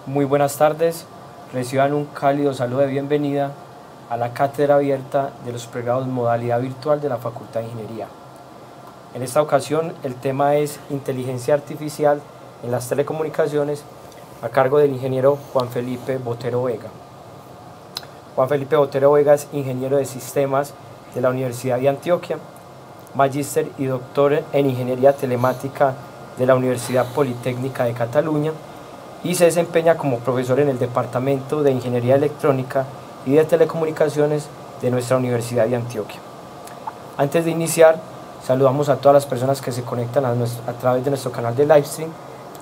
Muy buenas tardes, reciban un cálido saludo de bienvenida a la cátedra abierta de los pregrados modalidad virtual de la Facultad de Ingeniería. En esta ocasión el tema es Inteligencia Artificial en las Telecomunicaciones a cargo del ingeniero Juan Felipe Botero Vega. Juan Felipe Botero Vega es ingeniero de sistemas de la Universidad de Antioquia, magíster y doctor en Ingeniería Telemática de la Universidad Politécnica de Cataluña y se desempeña como profesor en el Departamento de Ingeniería Electrónica y de Telecomunicaciones de nuestra Universidad de Antioquia. Antes de iniciar, saludamos a todas las personas que se conectan a través de nuestro canal de livestream,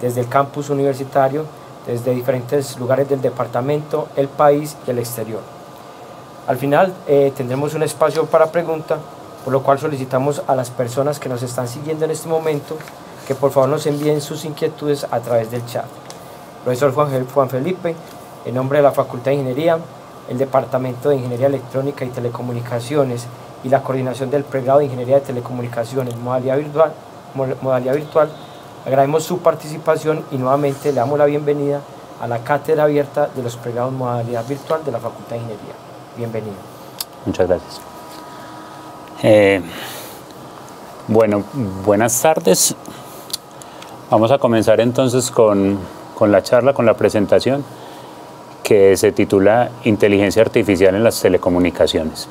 desde el campus universitario, desde diferentes lugares del departamento, el país y el exterior. Al final tendremos un espacio para preguntas, por lo cual solicitamos a las personas que nos están siguiendo en este momento que por favor nos envíen sus inquietudes a través del chat. Profesor Juan Felipe, en nombre de la Facultad de Ingeniería, el Departamento de Ingeniería Electrónica y Telecomunicaciones y la coordinación del pregrado de Ingeniería de Telecomunicaciones modalidad virtual, agradecemos su participación y nuevamente le damos la bienvenida a la cátedra abierta de los pregrados modalidad virtual de la Facultad de Ingeniería. Bienvenido. Muchas gracias. Bueno, buenas tardes. Vamos a comenzar entonces con la charla, con la presentación, que se titula Inteligencia Artificial en las Telecomunicaciones.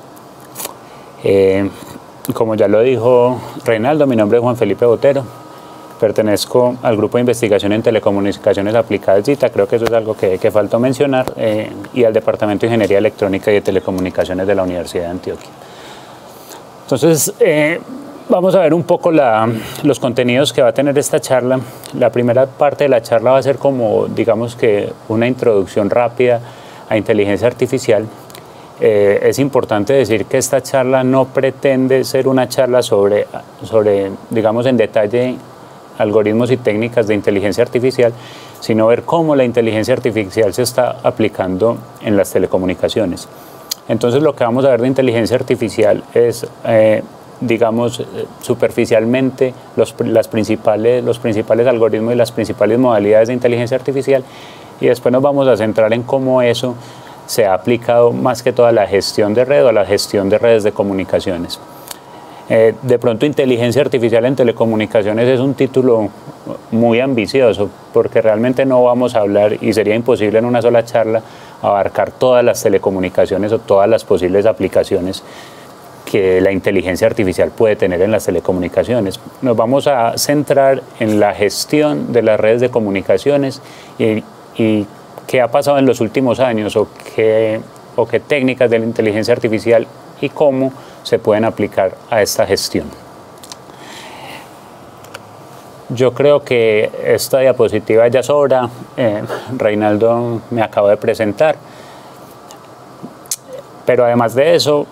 Como ya lo dijo Reinaldo, mi nombre es Juan Felipe Botero, pertenezco al Grupo de Investigación en Telecomunicaciones Aplicadas DITA, creo que eso es algo que faltó mencionar, y al Departamento de Ingeniería Electrónica y de Telecomunicaciones de la Universidad de Antioquia. Entonces, vamos a ver un poco los contenidos que va a tener esta charla. La primera parte de la charla va a ser como, digamos que, una introducción rápida a inteligencia artificial. Es importante decir que esta charla no pretende ser una charla sobre, digamos, en detalle algoritmos y técnicas de inteligencia artificial, sino ver cómo la inteligencia artificial se está aplicando en las telecomunicaciones. Entonces, lo que vamos a ver de inteligencia artificial es, digamos, superficialmente los principales algoritmos y las principales modalidades de inteligencia artificial, y después nos vamos a centrar en cómo eso se ha aplicado más que todo a la gestión de red o a la gestión de redes de comunicaciones. De pronto, inteligencia artificial en telecomunicaciones es un título muy ambicioso, porque realmente no vamos a hablar, y sería imposible en una sola charla, abarcar todas las telecomunicaciones o todas las posibles aplicaciones que la inteligencia artificial puede tener en las telecomunicaciones. Nos vamos a centrar en la gestión de las redes de comunicaciones y qué ha pasado en los últimos años o qué técnicas de la inteligencia artificial y cómo se pueden aplicar a esta gestión. Yo creo que esta diapositiva ya sobra. Reinaldo me acaba de presentar. Pero además de eso,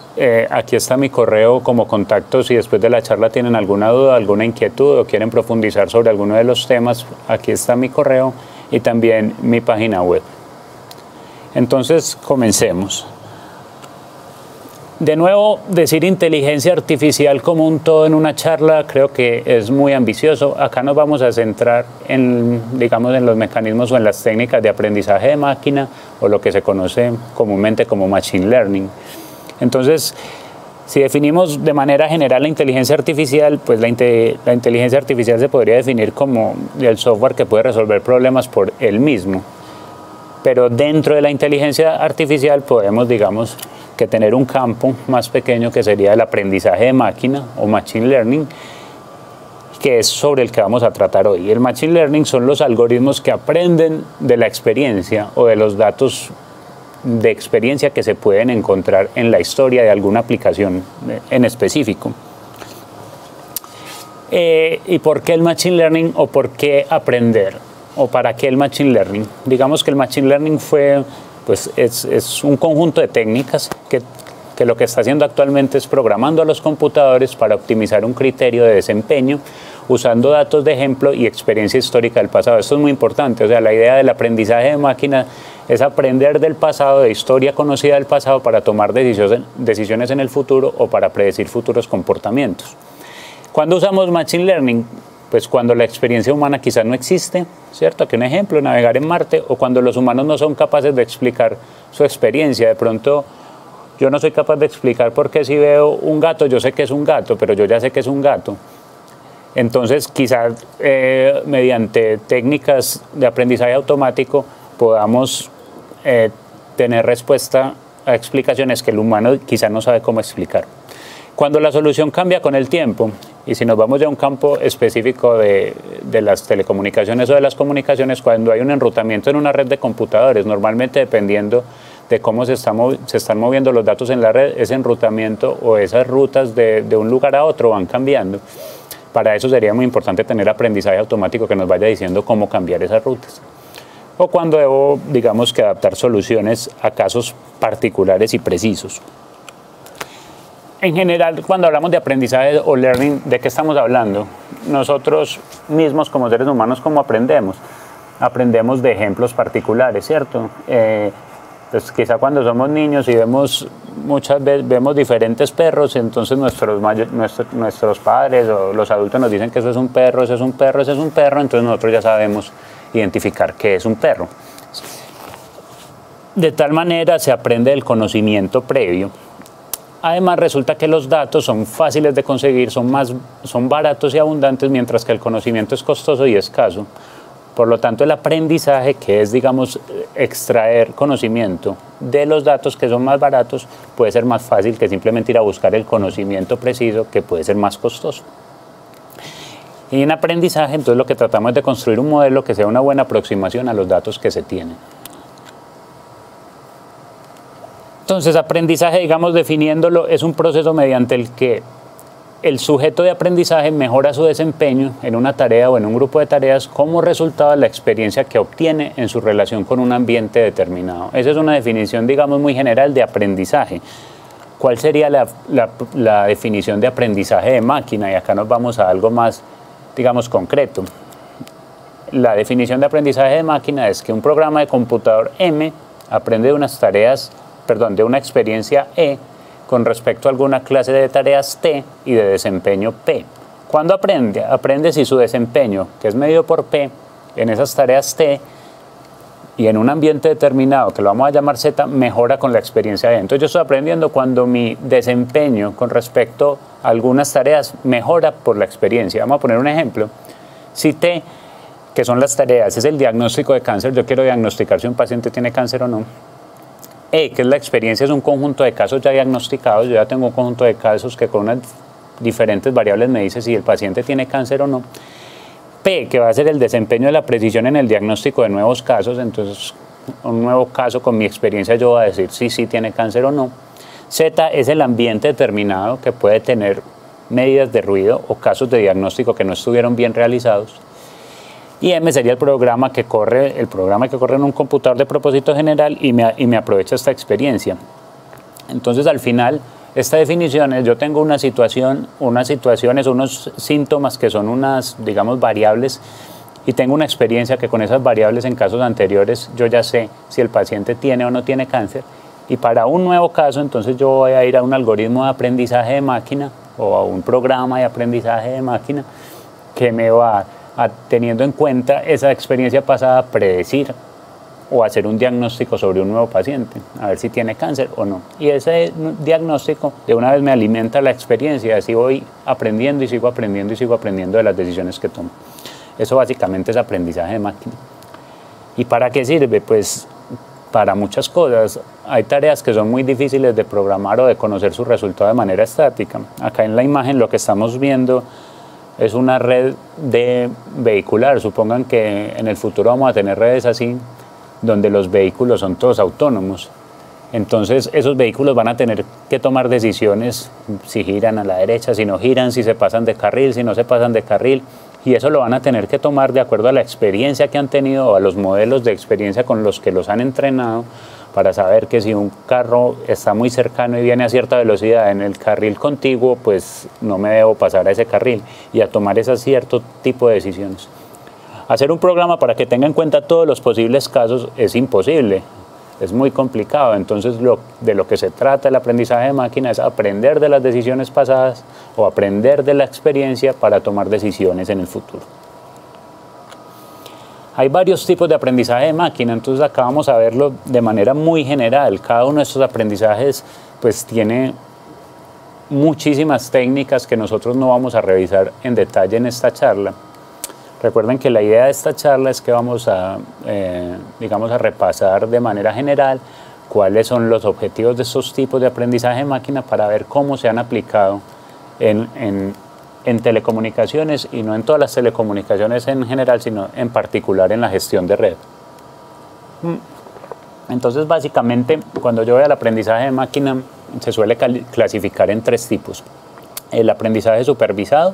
aquí está mi correo como contacto. Si después de la charla tienen alguna duda, alguna inquietud o quieren profundizar sobre alguno de los temas, aquí está mi correo y también mi página web. Entonces, comencemos. De nuevo, decir inteligencia artificial como un todo en una charla creo que es muy ambicioso. Acá nos vamos a centrar digamos, en los mecanismos o en las técnicas de aprendizaje de máquina, o lo que se conoce comúnmente como Machine Learning. Entonces, si definimos de manera general la inteligencia artificial, pues la inteligencia artificial se podría definir como el software que puede resolver problemas por él mismo. Pero dentro de la inteligencia artificial podemos, digamos, que tener un campo más pequeño que sería el aprendizaje de máquina o Machine Learning, que es sobre el que vamos a tratar hoy. El Machine Learning son los algoritmos que aprenden de la experiencia o de los datos de experiencia que se pueden encontrar en la historia de alguna aplicación en específico. ¿Y por qué el Machine Learning o por qué aprender? ¿O para qué el Machine Learning? Digamos que el Machine Learning es un conjunto de técnicas que lo que está haciendo actualmente es programando a los computadores para optimizar un criterio de desempeño usando datos de ejemplo y experiencia histórica del pasado. Esto es muy importante. O sea, la idea del aprendizaje de máquina es aprender del pasado, de historia conocida del pasado, para tomar decisiones en el futuro o para predecir futuros comportamientos. ¿Cuándo usamos Machine Learning? Pues cuando la experiencia humana quizás no existe, ¿cierto? Aquí un ejemplo, navegar en Marte, o cuando los humanos no son capaces de explicar su experiencia. De pronto, yo no soy capaz de explicar por qué si veo un gato, yo sé que es un gato, pero yo ya sé que es un gato. Entonces, quizás mediante técnicas de aprendizaje automático podamos tener respuesta a explicaciones que el humano quizás no sabe cómo explicar. Cuando la solución cambia con el tiempo, y si nos vamos ya a un campo específico de las telecomunicaciones o de las comunicaciones, cuando hay un enrutamiento en una red de computadores, normalmente dependiendo de cómo se están moviendo los datos en la red, ese enrutamiento o esas rutas de un lugar a otro van cambiando. Para eso sería muy importante tener aprendizaje automático que nos vaya diciendo cómo cambiar esas rutas. O cuando debo, digamos, que adaptar soluciones a casos particulares y precisos. En general, cuando hablamos de aprendizaje o learning, ¿de qué estamos hablando? Nosotros mismos como seres humanos, ¿cómo aprendemos? Aprendemos de ejemplos particulares, ¿cierto? Pues quizá cuando somos niños y muchas veces vemos diferentes perros, entonces nuestros padres o los adultos nos dicen que eso es un perro, ese es un perro, ese es un perro, entonces nosotros ya sabemos identificar qué es un perro. De tal manera se aprende el conocimiento previo. Además, resulta que los datos son fáciles de conseguir, son baratos y abundantes, mientras que el conocimiento es costoso y escaso. Por lo tanto, el aprendizaje, que es, digamos, extraer conocimiento de los datos que son más baratos, puede ser más fácil que simplemente ir a buscar el conocimiento preciso, que puede ser más costoso. Y en aprendizaje, entonces, lo que tratamos es de construir un modelo que sea una buena aproximación a los datos que se tienen. Entonces, aprendizaje, digamos, definiéndolo, es un proceso mediante el que el sujeto de aprendizaje mejora su desempeño en una tarea o en un grupo de tareas como resultado de la experiencia que obtiene en su relación con un ambiente determinado. Esa es una definición, digamos, muy general de aprendizaje. ¿Cuál sería la definición de aprendizaje de máquina? Y acá nos vamos a algo más, digamos, concreto. La definición de aprendizaje de máquina es que un programa de computador M aprende de una experiencia E con respecto a alguna clase de tareas T y de desempeño P. ¿Cuándo aprende? Aprende si su desempeño, que es medido por P, en esas tareas T y en un ambiente determinado, que lo vamos a llamar Z, mejora con la experiencia E. Entonces yo estoy aprendiendo cuando mi desempeño con respecto a algunas tareas mejora por la experiencia. Vamos a poner un ejemplo. Si T, que son las tareas, es el diagnóstico de cáncer, yo quiero diagnosticar si un paciente tiene cáncer o no. E, que es la experiencia, es un conjunto de casos ya diagnosticados. Yo ya tengo un conjunto de casos que con unas diferentes variables me dice si el paciente tiene cáncer o no. P, que va a ser el desempeño de la precisión en el diagnóstico de nuevos casos. Entonces, un nuevo caso con mi experiencia yo voy a decir si sí tiene cáncer o no. Z es el ambiente determinado que puede tener medidas de ruido o casos de diagnóstico que no estuvieron bien realizados. Y M sería el programa que corre en un computador de propósito general y me aprovecha esta experiencia. Entonces, al final, esta definición es: yo tengo unas situaciones, unos síntomas que son unas, digamos, variables, y tengo una experiencia que con esas variables en casos anteriores yo ya sé si el paciente tiene o no tiene cáncer. Y para un nuevo caso, entonces yo voy a ir a un algoritmo de aprendizaje de máquina o a un programa de aprendizaje de máquina que me va teniendo en cuenta esa experiencia pasada, predecir o hacer un diagnóstico sobre un nuevo paciente, a ver si tiene cáncer o no. Y ese diagnóstico de una vez me alimenta la experiencia, así voy aprendiendo y sigo aprendiendo y sigo aprendiendo de las decisiones que tomo. Eso básicamente es aprendizaje de máquina. ¿Y para qué sirve? Pues para muchas cosas. Hay tareas que son muy difíciles de programar o de conocer su resultado de manera estática. Acá en la imagen lo que estamos viendo es una red vehicular. Supongan que en el futuro vamos a tener redes así, donde los vehículos son todos autónomos. Entonces esos vehículos van a tener que tomar decisiones, si giran a la derecha, si no giran, si se pasan de carril, si no se pasan de carril. Y eso lo van a tener que tomar de acuerdo a la experiencia que han tenido o a los modelos de experiencia con los que los han entrenado, para saber que si un carro está muy cercano y viene a cierta velocidad en el carril contiguo, pues no me debo pasar a ese carril, y a tomar ese cierto tipo de decisiones. Hacer un programa para que tenga en cuenta todos los posibles casos es imposible. es muy complicado. Entonces de lo que se trata el aprendizaje de máquina es aprender de las decisiones pasadas o aprender de la experiencia para tomar decisiones en el futuro. Hay varios tipos de aprendizaje de máquina, entonces acá vamos a verlo de manera muy general. Cada uno de estos aprendizajes pues tiene muchísimas técnicas que nosotros no vamos a revisar en detalle en esta charla. Recuerden que la idea de esta charla es que vamos a, digamos, a repasar de manera general cuáles son los objetivos de estos tipos de aprendizaje de máquina para ver cómo se han aplicado en telecomunicaciones, y no en todas las telecomunicaciones en general, sino en particular en la gestión de red. Entonces, básicamente, cuando yo voy al aprendizaje de máquina, se suele clasificar en 3 tipos. El aprendizaje supervisado,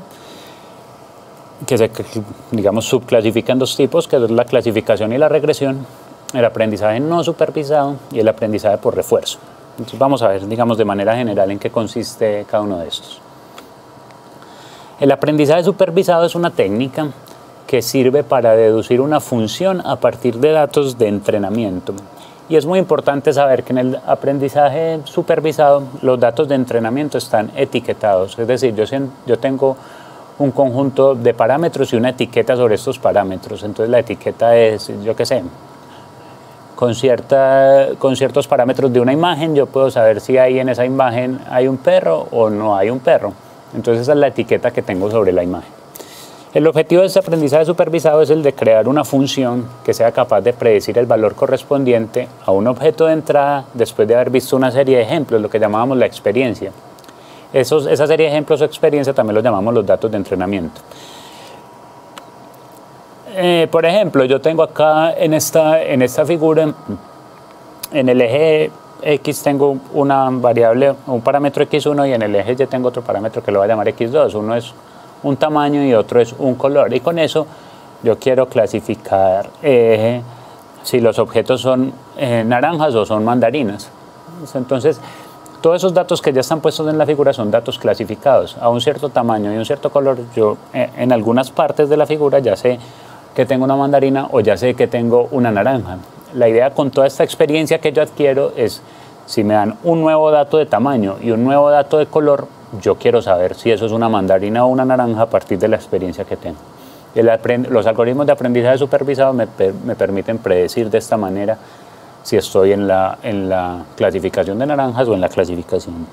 que se, digamos, subclasifica en 2 tipos, que es la clasificación y la regresión. El aprendizaje no supervisado y el aprendizaje por refuerzo. Entonces, vamos a ver, digamos, de manera general en qué consiste cada uno de estos. El aprendizaje supervisado es una técnica que sirve para deducir una función a partir de datos de entrenamiento. Y es muy importante saber que en el aprendizaje supervisado los datos de entrenamiento están etiquetados. Es decir, yo tengo un conjunto de parámetros y una etiqueta sobre estos parámetros. Entonces la etiqueta es, yo qué sé, con ciertos parámetros de una imagen yo puedo saber si ahí en esa imagen hay un perro o no hay un perro. Entonces esa es la etiqueta que tengo sobre la imagen. El objetivo de este aprendizaje supervisado es el de crear una función que sea capaz de predecir el valor correspondiente a un objeto de entrada después de haber visto una serie de ejemplos, lo que llamábamos la experiencia. Esa serie de ejemplos o experiencia también los llamamos los datos de entrenamiento. Por ejemplo, yo tengo acá en esta figura, en el eje X tengo una variable, un parámetro X1, y en el eje Y tengo otro parámetro que lo voy a llamar X2. Uno es un tamaño y otro es un color. Y con eso yo quiero clasificar si los objetos son naranjas o son mandarinas. Entonces, todos esos datos que ya están puestos en la figura son datos clasificados. A un cierto tamaño y un cierto color, yo en algunas partes de la figura ya sé que tengo una mandarina o ya sé que tengo una naranja. La idea con toda esta experiencia que yo adquiero es, si me dan un nuevo dato de tamaño y un nuevo dato de color, yo quiero saber si eso es una mandarina o una naranja a partir de la experiencia que tengo. Los algoritmos de aprendizaje supervisado me permiten predecir de esta manera si estoy en la clasificación de naranjas o en la clasificación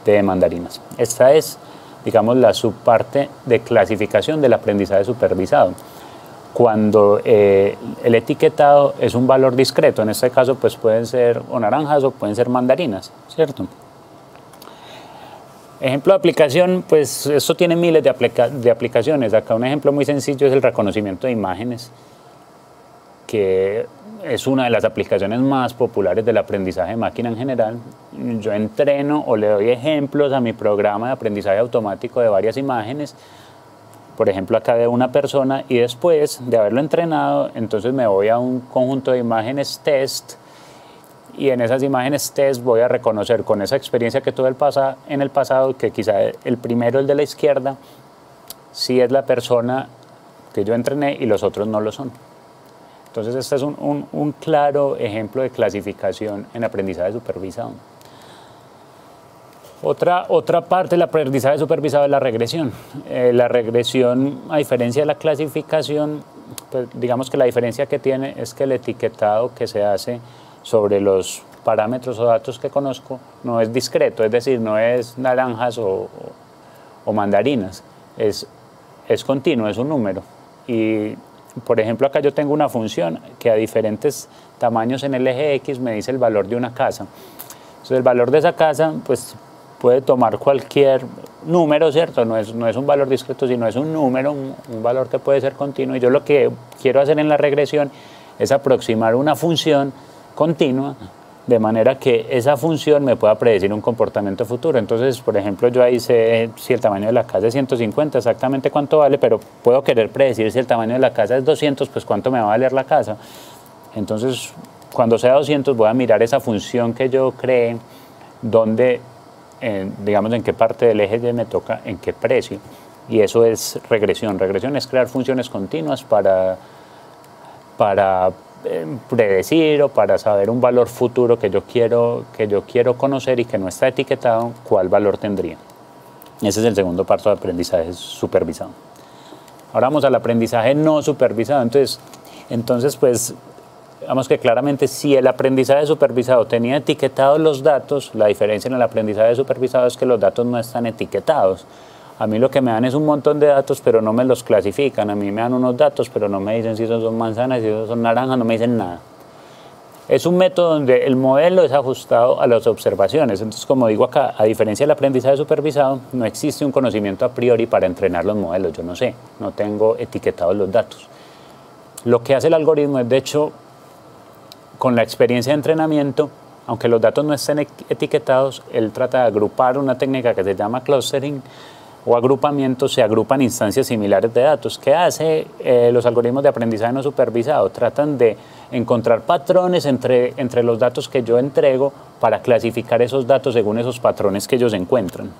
de mandarinas. Esta es, digamos, la subparte de clasificación del aprendizaje supervisado. Cuando el etiquetado es un valor discreto, en este caso pues pueden ser o naranjas o pueden ser mandarinas, ¿cierto? Ejemplo de aplicación, pues esto tiene miles de aplicaciones. Acá un ejemplo muy sencillo es el reconocimiento de imágenes, que es una de las aplicaciones más populares del aprendizaje de máquina en general. Yo entreno o le doy ejemplos a mi programa de aprendizaje automático de varias imágenes, por ejemplo acá de una persona, y después de haberlo entrenado, entonces me voy a un conjunto de imágenes test, y en esas imágenes test voy a reconocer con esa experiencia que tuve en el pasado, que quizá el primero, el de la izquierda, sí es la persona que yo entrené y los otros no lo son. Entonces este es un claro ejemplo de clasificación en aprendizaje supervisado. Otra parte del aprendizaje supervisado es la regresión. La regresión, a diferencia de la clasificación, pues digamos que la diferencia que tiene es que el etiquetado que se hace sobre los parámetros o datos que conozco no es discreto, es decir, no es naranjas o mandarinas, es continuo, es un número. Y por ejemplo acá yo tengo una función que a diferentes tamaños en el eje X me dice el valor de una casa. Entonces el valor de esa casa pues puede tomar cualquier número, ¿cierto? No es un valor discreto, sino es un número, un valor que puede ser continuo. Y yo lo que quiero hacer en la regresión es aproximar una función continua de manera que esa función me pueda predecir un comportamiento futuro. Entonces, por ejemplo, yo ahí sé si el tamaño de la casa es 150, exactamente cuánto vale, pero puedo querer predecir si el tamaño de la casa es 200, pues cuánto me va a valer la casa. Entonces, cuando sea 200 voy a mirar esa función que yo creé, donde digamos en qué parte del eje Y me toca, en qué precio, y eso es regresión. Regresión es crear funciones continuas para predecir o para saber un valor futuro que yo quiero conocer y que no está etiquetado, ¿cuál valor tendría? Ese es el segundo paso de aprendizaje supervisado. Ahora vamos al aprendizaje no supervisado. Entonces pues, digamos que claramente si el aprendizaje supervisado tenía etiquetados los datos, la diferencia en el aprendizaje supervisado es que los datos no están etiquetados. A mí lo que me dan es un montón de datos, pero no me los clasifican. A mí me dan unos datos, pero no me dicen si esos son manzanas, si esos son naranjas, no me dicen nada. Es un método donde el modelo es ajustado a las observaciones. Entonces, como digo acá, a diferencia del aprendizaje supervisado, no existe un conocimiento a priori para entrenar los modelos. Yo no sé, no tengo etiquetados los datos. Lo que hace el algoritmo es, de hecho, con la experiencia de entrenamiento, aunque los datos no estén etiquetados, él trata de agrupar una técnica que se llama clustering, o agrupamiento, se agrupan instancias similares de datos. ¿Qué hace los algoritmos de aprendizaje no supervisado? Tratan de encontrar patrones entre los datos que yo entrego para clasificar esos datos según esos patrones que ellos encuentran.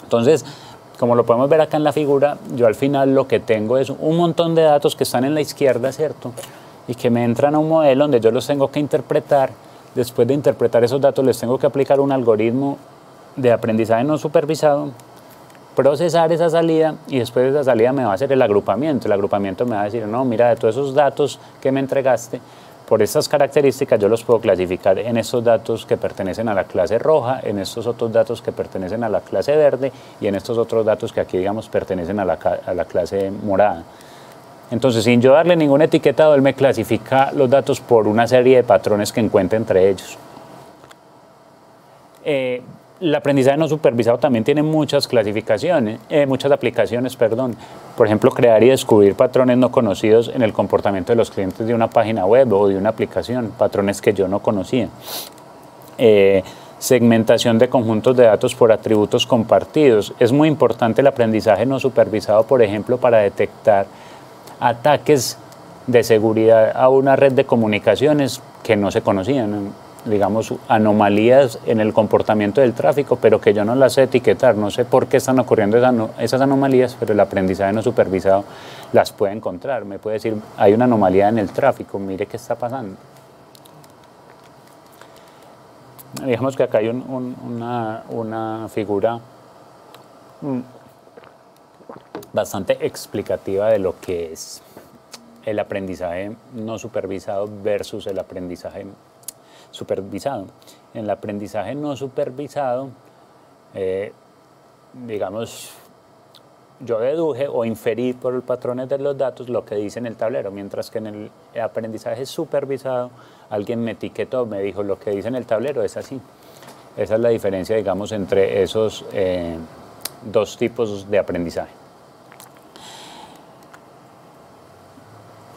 Entonces, como lo podemos ver acá en la figura, yo al final lo que tengo es un montón de datos que están en la izquierda, ¿cierto? Y que me entran a un modelo donde yo los tengo que interpretar. Después de interpretar esos datos, les tengo que aplicar un algoritmo de aprendizaje no supervisado, procesar esa salida y después de esa salida me va a hacer el agrupamiento. El agrupamiento me va a decir, no, mira, de todos esos datos que me entregaste, por estas características yo los puedo clasificar en estos datos que pertenecen a la clase roja, en estos otros datos que pertenecen a la clase verde y en estos otros datos que aquí, digamos, pertenecen a la clase morada. Entonces, sin yo darle ningún etiquetado, él me clasifica los datos por una serie de patrones que encuentre entre ellos. El aprendizaje no supervisado también tiene muchas clasificaciones, muchas aplicaciones, perdón. Por ejemplo, crear y descubrir patrones no conocidos en el comportamiento de los clientes de una página web o de una aplicación, patrones que yo no conocía. Segmentación de conjuntos de datos por atributos compartidos. Es muy importante el aprendizaje no supervisado, por ejemplo, para detectar ataques de seguridad a una red de comunicaciones que no se conocían. Digamos, anomalías en el comportamiento del tráfico, pero que yo no las sé etiquetar, no sé por qué están ocurriendo esas anomalías, pero el aprendizaje no supervisado las puede encontrar, me puede decir, hay una anomalía en el tráfico, mire qué está pasando. Digamos que acá hay una figura bastante explicativa de lo que es el aprendizaje no supervisado versus el aprendizaje supervisado. En el aprendizaje no supervisado, digamos, yo deduje o inferí por los patrones de los datos lo que dice en el tablero, mientras que en el aprendizaje supervisado alguien me etiquetó, me dijo lo que dice en el tablero es así. Esa es la diferencia, digamos, entre esos dos tipos de aprendizaje.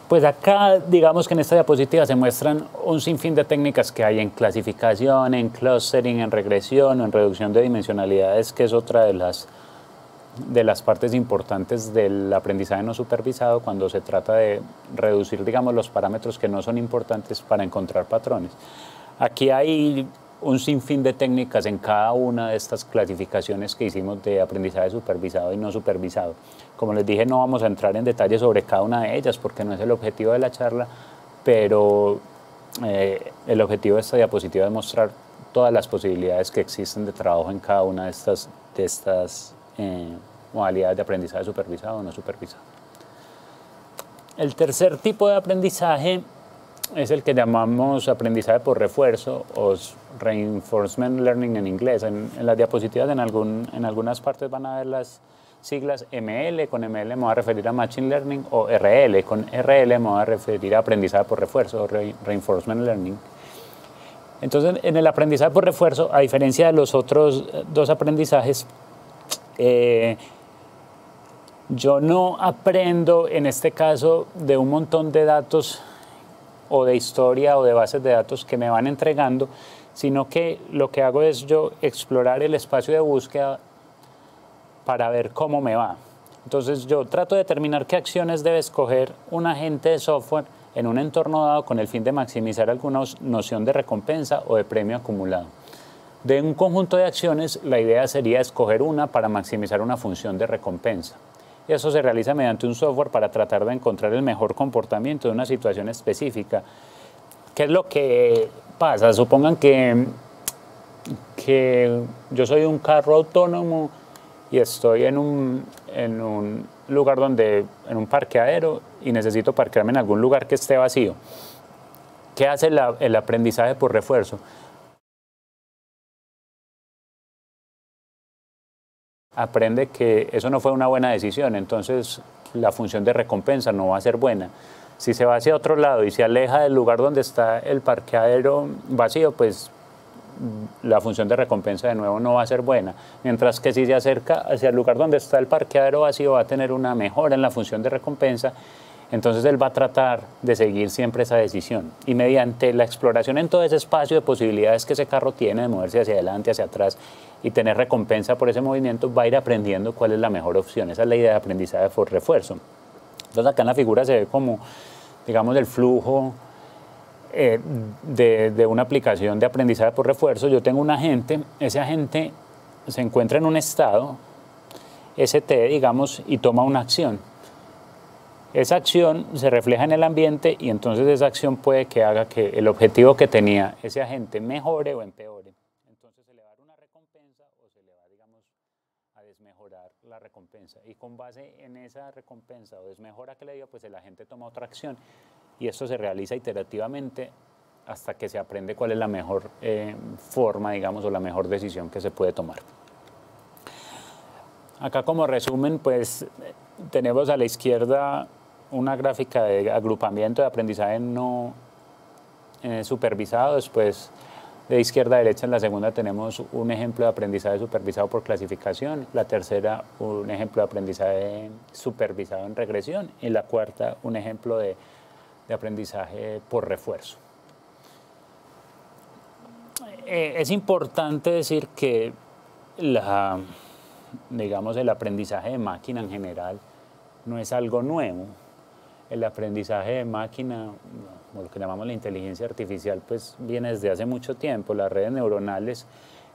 Pues acá, digamos que en esta diapositiva se muestran un sinfín de técnicas que hay en clasificación, en clustering, en regresión o en reducción de dimensionalidades, que es otra de las partes importantes del aprendizaje no supervisado cuando se trata de reducir, digamos, los parámetros que no son importantes para encontrar patrones. Aquí hay un sinfín de técnicas en cada una de estas clasificaciones que hicimos de aprendizaje supervisado y no supervisado. Como les dije, no vamos a entrar en detalle sobre cada una de ellas porque no es el objetivo de la charla, pero el objetivo de esta diapositiva es mostrar todas las posibilidades que existen de trabajo en cada una de estas modalidades de aprendizaje supervisado o no supervisado. El tercer tipo de aprendizaje es el que llamamos aprendizaje por refuerzo o reinforcement learning en inglés. En las diapositivas en algunas partes van a ver las siglas ML, con ML me voy a referir a Machine Learning, o RL, con RL me voy a referir a aprendizaje por refuerzo o Reinforcement Learning. Entonces, en el aprendizaje por refuerzo, a diferencia de los otros dos aprendizajes, yo no aprendo, en este caso, de un montón de datos o de historia o de bases de datos que me van entregando, sino que lo que hago es yo explorar el espacio de búsqueda para ver cómo me va. Entonces yo trato de determinar qué acciones debe escoger un agente de software en un entorno dado con el fin de maximizar alguna noción de recompensa o de premio acumulado. De un conjunto de acciones, la idea sería escoger una para maximizar una función de recompensa. y eso se realiza mediante un software para tratar de encontrar el mejor comportamiento de una situación específica. ¿Qué es lo que pasa? Supongan que yo soy un carro autónomo y estoy en un lugar en un parqueadero, y necesito parquearme en algún lugar que esté vacío. ¿Qué hace el aprendizaje por refuerzo? Aprende que eso no fue una buena decisión, entonces la función de recompensa no va a ser buena. Si se va hacia otro lado y se aleja del lugar donde está el parqueadero vacío, pues la función de recompensa de nuevo no va a ser buena. Mientras que si se acerca hacia el lugar donde está el parqueadero vacío, va a tener una mejora en la función de recompensa. Entonces él va a tratar de seguir siempre esa decisión. Y mediante la exploración en todo ese espacio de posibilidades que ese carro tiene de moverse hacia adelante, hacia atrás y tener recompensa por ese movimiento, va a ir aprendiendo cuál es la mejor opción. Esa es la idea de aprendizaje por refuerzo. Entonces acá en la figura se ve como, digamos, el flujo de una aplicación de aprendizaje por refuerzo. Yo tengo un agente, ese agente se encuentra en un estado ST, digamos, y toma una acción. Esa acción se refleja en el ambiente y entonces esa acción puede que haga que el objetivo que tenía ese agente mejore o empeore. Entonces se le va a dar una recompensa o se le va, digamos, a desmejorar la recompensa. Y con base en esa recompensa o desmejora que le dio, pues el agente toma otra acción. Y esto se realiza iterativamente hasta que se aprende cuál es la mejor forma, digamos, o la mejor decisión que se puede tomar. Acá como resumen, pues tenemos a la izquierda una gráfica de agrupamiento de aprendizaje no supervisado. Después, de izquierda a derecha, en la segunda tenemos un ejemplo de aprendizaje supervisado por clasificación, la tercera un ejemplo de aprendizaje supervisado en regresión y la cuarta un ejemplo de aprendizaje por refuerzo. Es importante decir que digamos, el aprendizaje de máquina en general no es algo nuevo. El aprendizaje de máquina, o lo que llamamos la inteligencia artificial, pues viene desde hace mucho tiempo. Las redes neuronales,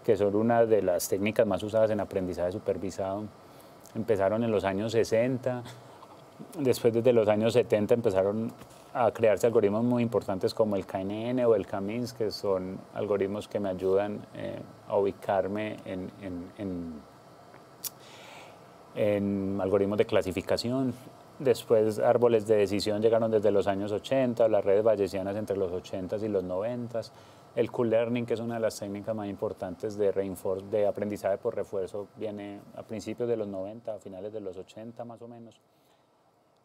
que son una de las técnicas más usadas en aprendizaje supervisado, empezaron en los años 60. Después, desde los años 70, empezaron a crearse algoritmos muy importantes como el KNN o el K-means, que son algoritmos que me ayudan a ubicarme en algoritmos de clasificación. Después, árboles de decisión llegaron desde los años 80, las redes bayesianas entre los 80 y los 90. El Q-learning, que es una de las técnicas más importantes de aprendizaje por refuerzo, viene a principios de los 90, a finales de los 80 más o menos.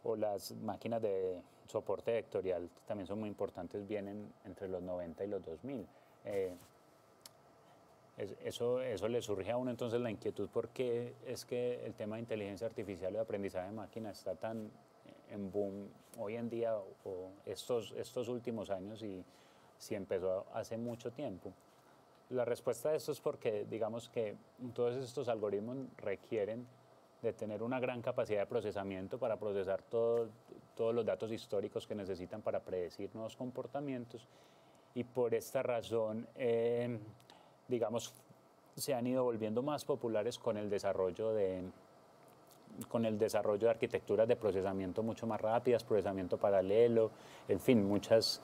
O las máquinas de soporte vectorial, que también son muy importantes, vienen entre los 90 y los 2000. Eso le surge a uno entonces la inquietud por qué es que el tema de inteligencia artificial y de aprendizaje de máquina está tan en boom hoy en día o estos últimos años, y si empezó hace mucho tiempo. La respuesta a esto es porque, digamos, que todos estos algoritmos requieren de tener una gran capacidad de procesamiento para procesar todos los datos históricos que necesitan para predecir nuevos comportamientos, y por esta razón digamos, se han ido volviendo más populares con el desarrollo de arquitecturas de procesamiento mucho más rápidas, procesamiento paralelo, en fin, muchas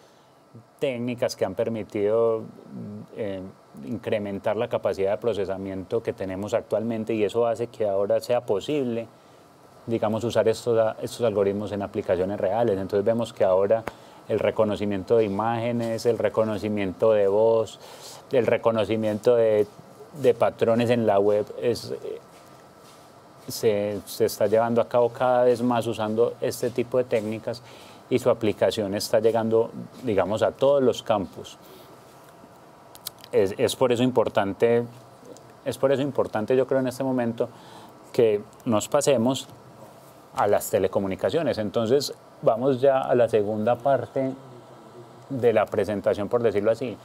técnicas que han permitido incrementar la capacidad de procesamiento que tenemos actualmente, y eso hace que ahora sea posible, digamos, usar estos algoritmos en aplicaciones reales. Entonces vemos que ahora el reconocimiento de imágenes, el reconocimiento de voz, el reconocimiento de patrones en la web se está llevando a cabo cada vez más usando este tipo de técnicas, y su aplicación está llegando, digamos, a todos los campos. Es por eso importante, yo creo, en este momento, que nos pasemos a las telecomunicaciones. Entonces, vamos ya a la segunda parte de la presentación, por decirlo así.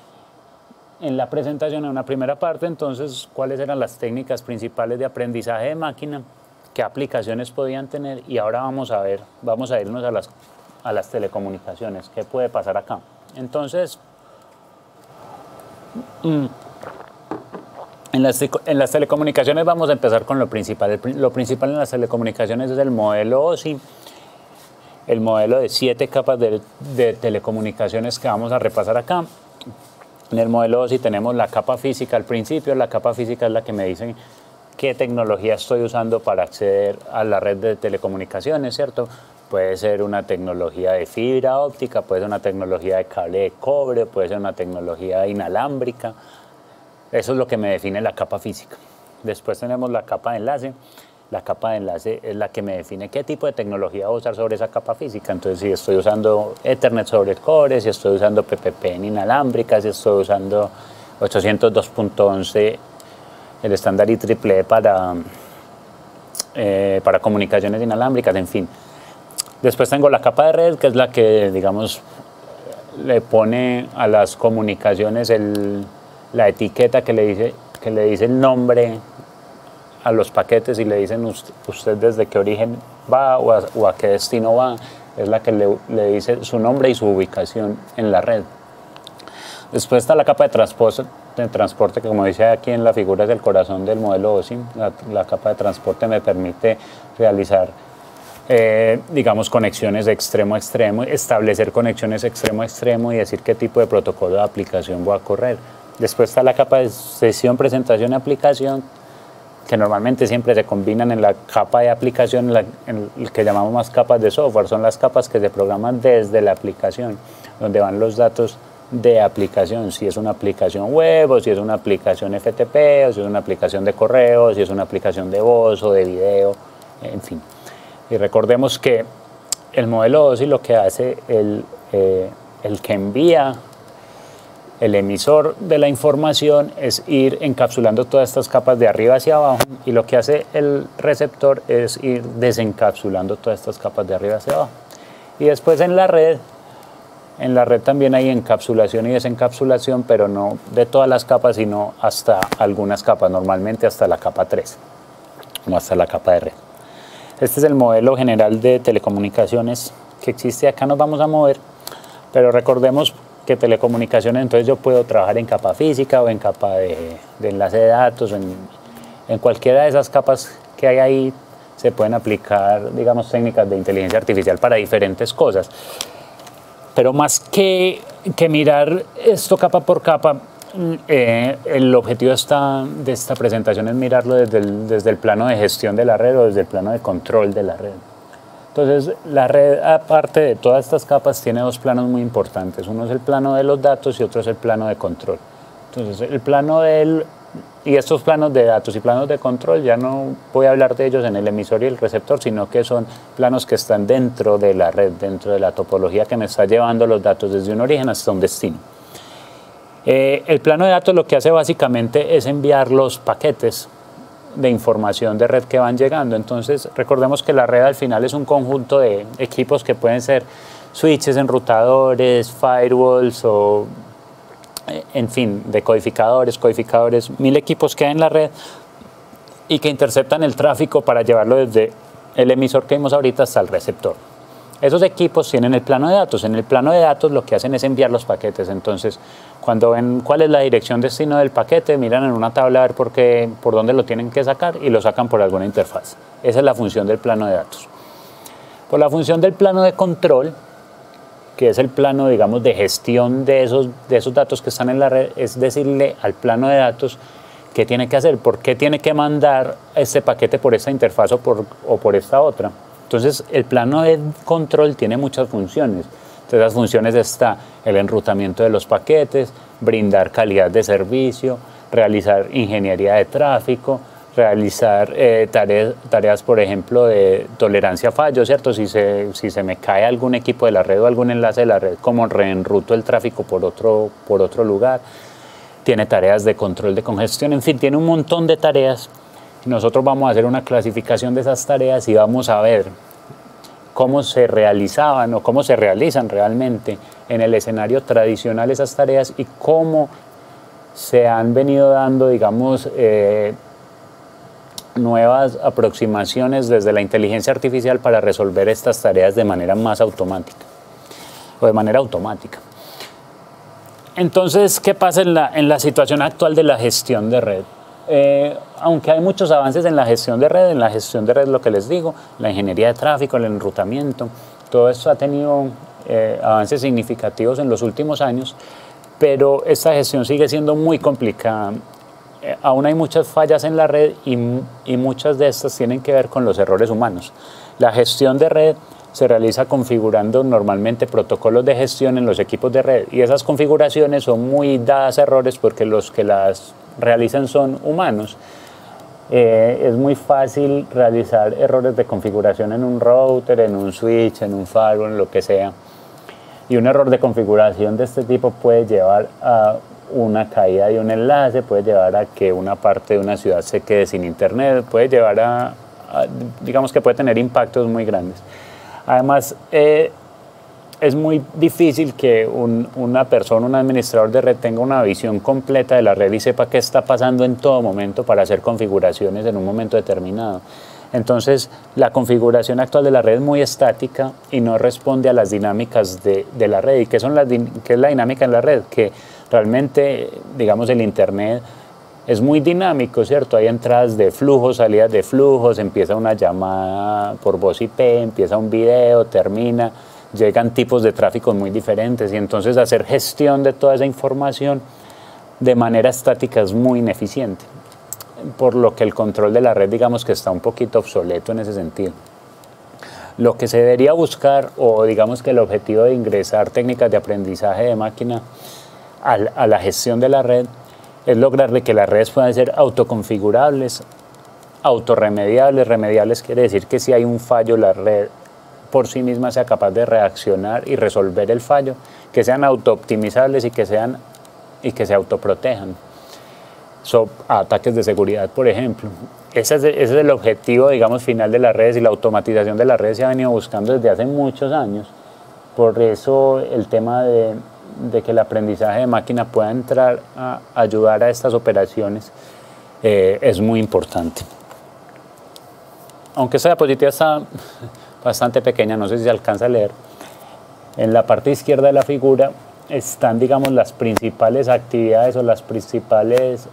En la presentación, en una primera parte, entonces, cuáles eran las técnicas principales de aprendizaje de máquina, qué aplicaciones podían tener, y ahora vamos a irnos a las telecomunicaciones, qué puede pasar acá. Entonces, En las telecomunicaciones vamos a empezar con lo principal. Lo principal en las telecomunicaciones es el modelo OSI, el modelo de 7 capas de telecomunicaciones que vamos a repasar acá. En el modelo OSI tenemos la capa física al principio. La capa física es la que me dice qué tecnología estoy usando para acceder a la red de telecomunicaciones, ¿cierto? Puede ser una tecnología de fibra óptica, puede ser una tecnología de cable de cobre, puede ser una tecnología inalámbrica. Eso es lo que me define la capa física. Después tenemos la capa de enlace. La capa de enlace es la que me define qué tipo de tecnología voy a usar sobre esa capa física. Entonces, si estoy usando Ethernet sobre cobre, si estoy usando PPP en inalámbrica, si estoy usando 802.11, el estándar IEEE para comunicaciones inalámbricas, en fin. Después tengo la capa de red, que es la que, digamos, le pone a las comunicaciones la etiqueta que le dice el nombre a los paquetes y le dicen usted desde qué origen va o a qué destino va. Es la que le dice su nombre y su ubicación en la red. Después está la capa de transporte, que como dice aquí en la figura es el corazón del modelo OSI. La capa de transporte me permite realizar digamos, conexiones de extremo a extremo, establecer conexiones extremo a extremo y decir qué tipo de protocolo de aplicación voy a correr. Después está la capa de sesión, presentación y aplicación, que normalmente siempre se combinan en la capa de aplicación, en el que llamamos más capas de software. Son las capas que se programan desde la aplicación, donde van los datos de aplicación, si es una aplicación web o si es una aplicación FTP o si es una aplicación de correo, o si es una aplicación de voz o de video, en fin. Y recordemos que el modelo OSI lo que hace, el que envía el emisor de la información es ir encapsulando todas estas capas de arriba hacia abajo, y lo que hace el receptor es ir desencapsulando todas estas capas de arriba hacia abajo. Y después en la red también hay encapsulación y desencapsulación, pero no de todas las capas, sino hasta algunas capas, normalmente hasta la capa 3 o hasta la capa de red. Este es el modelo general de telecomunicaciones que existe. Acá nos vamos a mover, pero recordemos que telecomunicaciones, entonces yo puedo trabajar en capa física o en capa de enlace de datos, en cualquiera de esas capas que hay ahí se pueden aplicar, digamos, técnicas de inteligencia artificial para diferentes cosas. Pero más que mirar esto capa por capa, el objetivo de esta presentación es mirarlo desde el plano de gestión de la red o desde el plano de control de la red. Entonces, la red, aparte de todas estas capas, tiene dos planos muy importantes. Uno es el plano de los datos y otro es el plano de control. Entonces, y estos planos de datos y planos de control, ya no voy a hablar de ellos en el emisor y el receptor, sino que son planos que están dentro de la red, dentro de la topología que me está llevando los datos desde un origen hasta un destino. El plano de datos lo que hace básicamente es enviar los paquetes de información de red que van llegando. Entonces, recordemos que la red al final es un conjunto de equipos que pueden ser switches, enrutadores, firewalls o, en fin, decodificadores, codificadores, 1000 equipos que hay en la red y que interceptan el tráfico para llevarlo desde el emisor que vimos ahorita hasta el receptor. Esos equipos tienen el plano de datos. En el plano de datos lo que hacen es enviar los paquetes. Entonces, cuando ven cuál es la dirección destino del paquete, miran en una tabla a ver por dónde lo tienen que sacar y lo sacan por alguna interfaz. Esa es la función del plano de datos. Por la función del plano de control, que es el plano, digamos, de gestión de esos datos que están en la red, es decirle al plano de datos qué tiene que hacer, por qué tiene que mandar este paquete por esta interfaz o por esta otra. Entonces, el plano de control tiene muchas funciones. Entre esas funciones está el enrutamiento de los paquetes, brindar calidad de servicio, realizar ingeniería de tráfico, realizar tareas, por ejemplo, de tolerancia a fallos, ¿cierto? Si se me cae algún equipo de la red o algún enlace de la red, como reenruto el tráfico por otro lugar. Tiene tareas de control de congestión, en fin, tiene un montón de tareas. Nosotros vamos a hacer una clasificación de esas tareas y vamos a ver cómo se realizaban o cómo se realizan realmente en el escenario tradicional esas tareas y cómo se han venido dando, digamos, nuevas aproximaciones desde la inteligencia artificial para resolver estas tareas de manera más automática o de manera automática. Entonces, ¿qué pasa en la situación actual de la gestión de red? Aunque hay muchos avances en la gestión de red, lo que les digo, la ingeniería de tráfico, el enrutamiento, todo esto ha tenido avances significativos en los últimos años, pero esta gestión sigue siendo muy complicada. Aún hay muchas fallas en la red y muchas de estas tienen que ver con los errores humanos. La gestión de red se realiza configurando normalmente protocolos de gestión en los equipos de red y esas configuraciones son muy dadas a errores porque los que las realizan son humanos. Es muy fácil realizar errores de configuración en un router, en un switch, en un firewall, en lo que sea. Y un error de configuración de este tipo puede llevar a una caída de un enlace, puede llevar a que una parte de una ciudad se quede sin internet, puede llevar digamos que puede tener impactos muy grandes. Además, es muy difícil que una persona, un administrador de red tenga una visión completa de la red y sepa qué está pasando en todo momento para hacer configuraciones en un momento determinado. Entonces, la configuración actual de la red es muy estática y no responde a las dinámicas de la red. ¿Y qué es la dinámica en la red? Que realmente, digamos, el Internet es muy dinámico, ¿cierto? Hay entradas de flujos, salidas de flujos, empieza una llamada por voz IP, empieza un video, termina, llegan tipos de tráfico muy diferentes y entonces hacer gestión de toda esa información de manera estática es muy ineficiente, por lo que el control de la red, digamos que está un poquito obsoleto en ese sentido. Lo que se debería buscar, o digamos que el objetivo de ingresar técnicas de aprendizaje de máquina a la gestión de la red, es lograr de que las redes puedan ser autoconfigurables, autorremediables. Remediables quiere decir que si hay un fallo, la red por sí misma sea capaz de reaccionar y resolver el fallo, que sean autooptimizables y que se autoprotejan. Ataques de seguridad, por ejemplo. Ese es el objetivo, digamos, final de las redes, y la automatización de las redes se ha venido buscando desde hace muchos años. Por eso el tema de que el aprendizaje de máquina pueda entrar a ayudar a estas operaciones es muy importante. Aunque esta diapositiva está bastante pequeña, no sé si se alcanza a leer, en la parte izquierda de la figura están, digamos, las principales actividades o las principales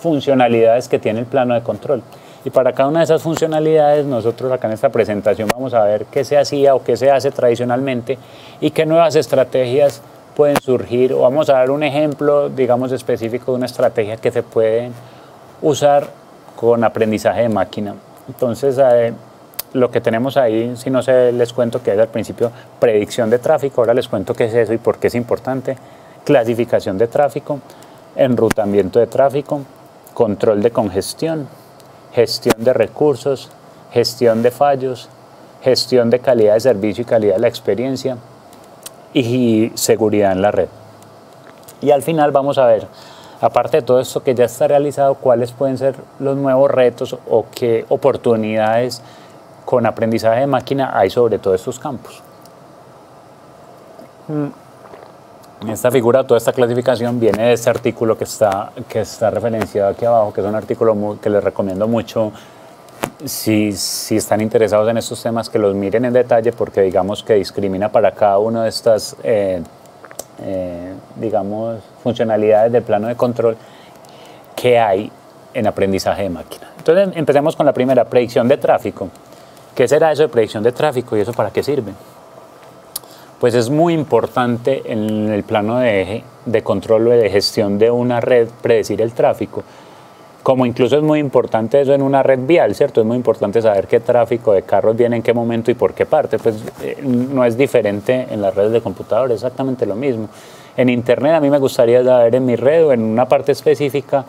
funcionalidades que tiene el plano de control. Y para cada una de esas funcionalidades nosotros acá en esta presentación vamos a ver qué se hacía o qué se hace tradicionalmente y qué nuevas estrategias pueden surgir, o vamos a dar un ejemplo, digamos, específico de una estrategia que se puede usar con aprendizaje de máquina. Entonces, lo que tenemos ahí, si no sé, les cuento que es al principio predicción de tráfico, ahora les cuento qué es eso y por qué es importante, clasificación de tráfico, enrutamiento de tráfico, control de congestión, gestión de recursos, gestión de fallos, gestión de calidad de servicio y calidad de la experiencia y seguridad en la red. Y al final vamos a ver, aparte de todo esto que ya está realizado, cuáles pueden ser los nuevos retos o qué oportunidades con aprendizaje de máquina hay sobre todos estos campos. En esta figura, toda esta clasificación viene de este artículo que está referenciado aquí abajo, que es un artículo que les recomiendo mucho si están interesados en estos temas, que los miren en detalle, porque digamos que discrimina para cada una de estas digamos, funcionalidades del plano de control que hay en aprendizaje de máquina. Entonces empecemos con la primera, predicción de tráfico. ¿Qué será eso de predicción de tráfico y eso para qué sirve? Pues es muy importante en el plano de control o de gestión de una red predecir el tráfico. Como incluso es muy importante eso en una red vial, ¿cierto? Es muy importante saber qué tráfico de carros viene en qué momento y por qué parte. Pues no es diferente en las redes de computadores, exactamente lo mismo. En Internet a mí me gustaría saber en mi red o en una parte específica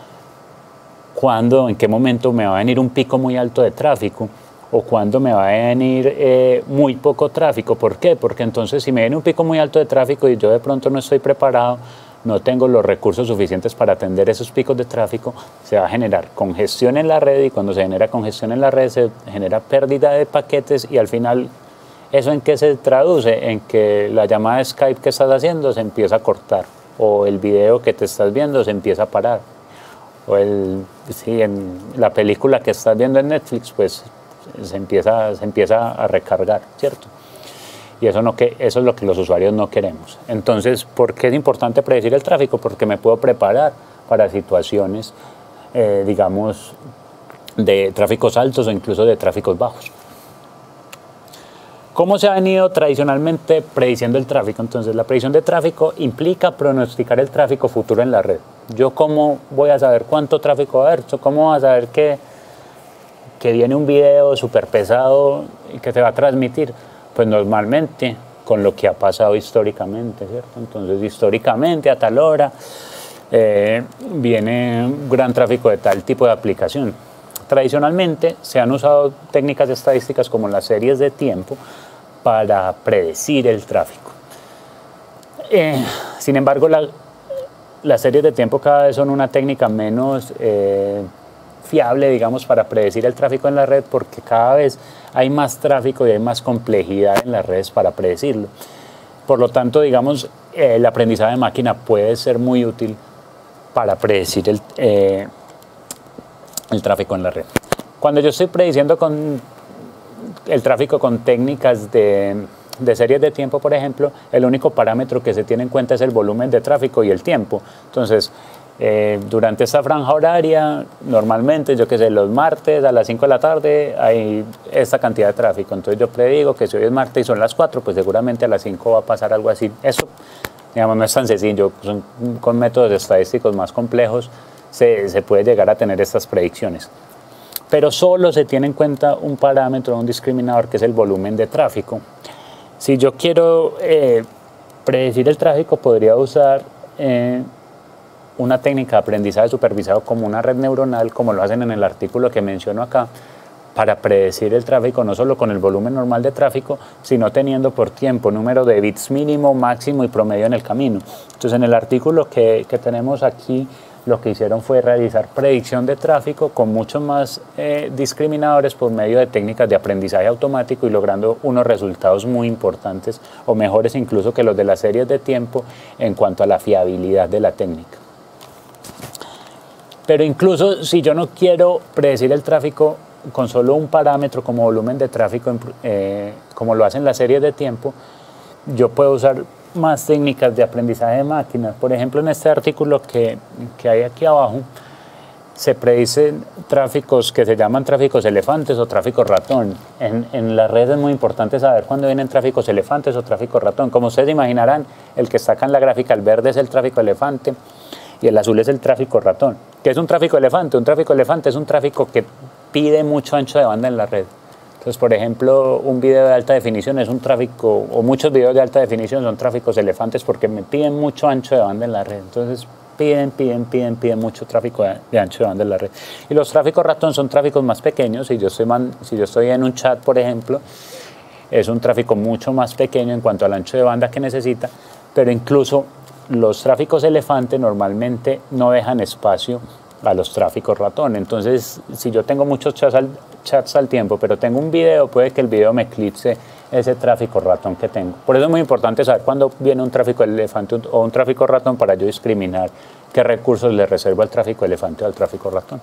cuándo, en qué momento me va a venir un pico muy alto de tráfico, o cuando me va a venir muy poco tráfico. ¿Por qué? Porque entonces si me viene un pico muy alto de tráfico y yo de pronto no estoy preparado, no tengo los recursos suficientes para atender esos picos de tráfico, se va a generar congestión en la red, y cuando se genera congestión en la red se genera pérdida de paquetes, y al final, ¿eso en qué se traduce? En que la llamada de Skype que estás haciendo se empieza a cortar, o el video que te estás viendo se empieza a parar, o en la película que estás viendo en Netflix, pues se empieza a recargar, ¿cierto? Y eso es lo que los usuarios no queremos. Entonces, ¿por qué es importante predecir el tráfico? Porque me puedo preparar para situaciones digamos, de tráficos altos o incluso de tráficos bajos. ¿Cómo se ha venido tradicionalmente prediciendo el tráfico? Entonces, la predicción de tráfico implica pronosticar el tráfico futuro en la red. ¿Yo cómo voy a saber cuánto tráfico va a haber? ¿Cómo voy a saber que viene un video súper pesado y que se va a transmitir? Pues normalmente con lo que ha pasado históricamente, ¿cierto? Entonces, históricamente a tal hora viene un gran tráfico de tal tipo de aplicación. Tradicionalmente se han usado técnicas estadísticas como las series de tiempo para predecir el tráfico. Sin embargo, las series de tiempo cada vez son una técnica menos fiable, digamos, para predecir el tráfico en la red, porque cada vez hay más tráfico y hay más complejidad en las redes para predecirlo. Por lo tanto, digamos, el aprendizaje de máquina puede ser muy útil para predecir el tráfico en la red. Cuando yo estoy prediciendo el tráfico con técnicas de series de tiempo, por ejemplo, el único parámetro que se tiene en cuenta es el volumen de tráfico y el tiempo. Entonces, durante esta franja horaria, normalmente, yo que sé, los martes a las 5 de la tarde hay esta cantidad de tráfico. Entonces yo predigo que si hoy es martes y son las 4, pues seguramente a las 5 va a pasar algo así. Eso, digamos, no es tan sencillo. Con métodos estadísticos más complejos se puede llegar a tener estas predicciones. Pero solo se tiene en cuenta un parámetro, un discriminador, que es el volumen de tráfico. Si yo quiero predecir el tráfico, podría usar una técnica de aprendizaje supervisado como una red neuronal, como lo hacen en el artículo que menciono acá, para predecir el tráfico no solo con el volumen normal de tráfico, sino teniendo por tiempo número de bits mínimo, máximo y promedio en el camino. Entonces, en el artículo que tenemos aquí, lo que hicieron fue realizar predicción de tráfico con muchos más discriminadores por medio de técnicas de aprendizaje automático y logrando unos resultados muy importantes o mejores incluso que los de las series de tiempo en cuanto a la fiabilidad de la técnica. Pero incluso si yo no quiero predecir el tráfico con solo un parámetro como volumen de tráfico, como lo hacen las series de tiempo, yo puedo usar más técnicas de aprendizaje de máquinas. Por ejemplo, en este artículo que hay aquí abajo, se predicen tráficos que se llaman tráficos elefantes o tráficos ratón. En la red es muy importante saber cuándo vienen tráficos elefantes o tráficos ratón. Como ustedes imaginarán, el que está acá en la gráfica, el verde es el tráfico elefante y el azul es el tráfico ratón. ¿Qué es un tráfico elefante? Un tráfico elefante es un tráfico que pide mucho ancho de banda en la red. Entonces, por ejemplo, un video de alta definición es un tráfico, o muchos videos de alta definición son tráficos elefantes porque me piden mucho ancho de banda en la red. Entonces, piden mucho tráfico de ancho de banda en la red. Y los tráficos ratón son tráficos más pequeños. Si yo estoy en un chat, por ejemplo, es un tráfico mucho más pequeño en cuanto al ancho de banda que necesita, pero incluso los tráficos elefante normalmente no dejan espacio a los tráficos ratón. Entonces, si yo tengo muchos chats al tiempo, pero tengo un video, puede que el video me eclipse ese tráfico ratón que tengo. Por eso es muy importante saber cuándo viene un tráfico elefante o un tráfico ratón para yo discriminar qué recursos le reservo al tráfico elefante o al tráfico ratón.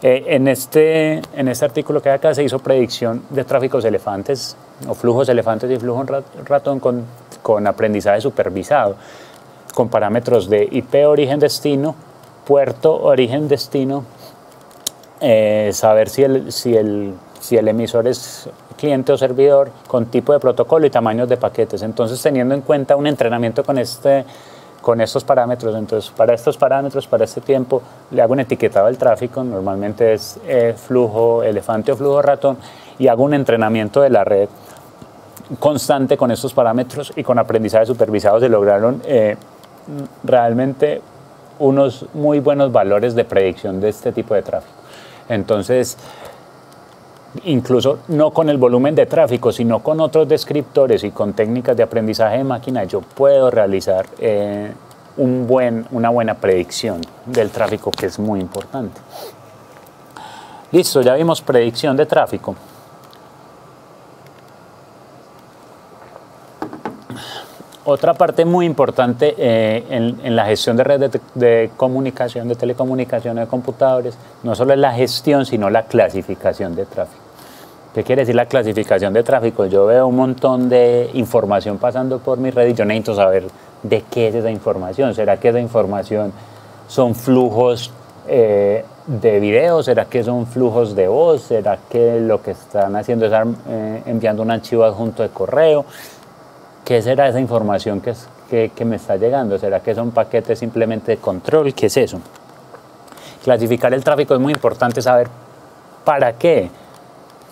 En este artículo que hay acá se hizo predicción de tráficos elefantes o flujos elefantes y flujos ratón con aprendizaje supervisado, con parámetros de IP origen-destino, puerto origen-destino, saber si el emisor es cliente o servidor, con tipo de protocolo y tamaños de paquetes. Entonces, teniendo en cuenta un entrenamiento con estos parámetros, entonces para estos parámetros, para este tiempo, le hago un etiquetado del tráfico, normalmente es flujo elefante o flujo ratón, y hago un entrenamiento de la red constante con estos parámetros, y con aprendizaje supervisado se lograron realmente unos muy buenos valores de predicción de este tipo de tráfico. Entonces, incluso no con el volumen de tráfico, sino con otros descriptores y con técnicas de aprendizaje de máquina, yo puedo realizar una buena predicción del tráfico, que es muy importante. Listo, ya vimos predicción de tráfico. Otra parte muy importante en la gestión de redes de comunicación, de telecomunicaciones, de computadores, no solo es la gestión, sino la clasificación de tráfico. ¿Qué quiere decir la clasificación de tráfico? Yo veo un montón de información pasando por mi red y yo necesito saber de qué es esa información. ¿Será que esa información son flujos de video? ¿Será que son flujos de voz? ¿Será que lo que están haciendo es enviando un archivo adjunto de correo? ¿Qué será esa información que me está llegando? ¿Será que son paquetes simplemente de control? ¿Qué es eso? Clasificar el tráfico es muy importante saber para qué.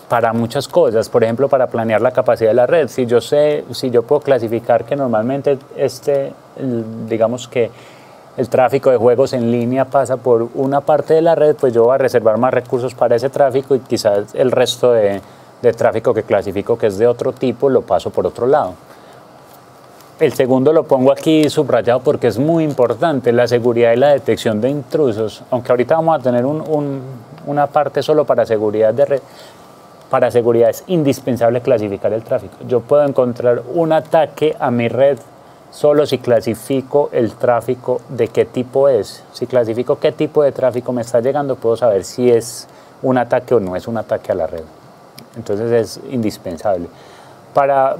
Para muchas cosas, por ejemplo, para planear la capacidad de la red. Si yo puedo clasificar que normalmente digamos que el tráfico de juegos en línea pasa por una parte de la red, pues yo voy a reservar más recursos para ese tráfico y quizás el resto de tráfico que clasifico que es de otro tipo lo paso por otro lado. El segundo lo pongo aquí subrayado porque es muy importante, la seguridad y la detección de intrusos, aunque ahorita vamos a tener una parte solo para seguridad de red. Para seguridad es indispensable clasificar el tráfico. Yo puedo encontrar un ataque a mi red solo si clasifico el tráfico de qué tipo es. Si clasifico qué tipo de tráfico me está llegando, puedo saber si es un ataque o no es un ataque a la red. Entonces es indispensable. Para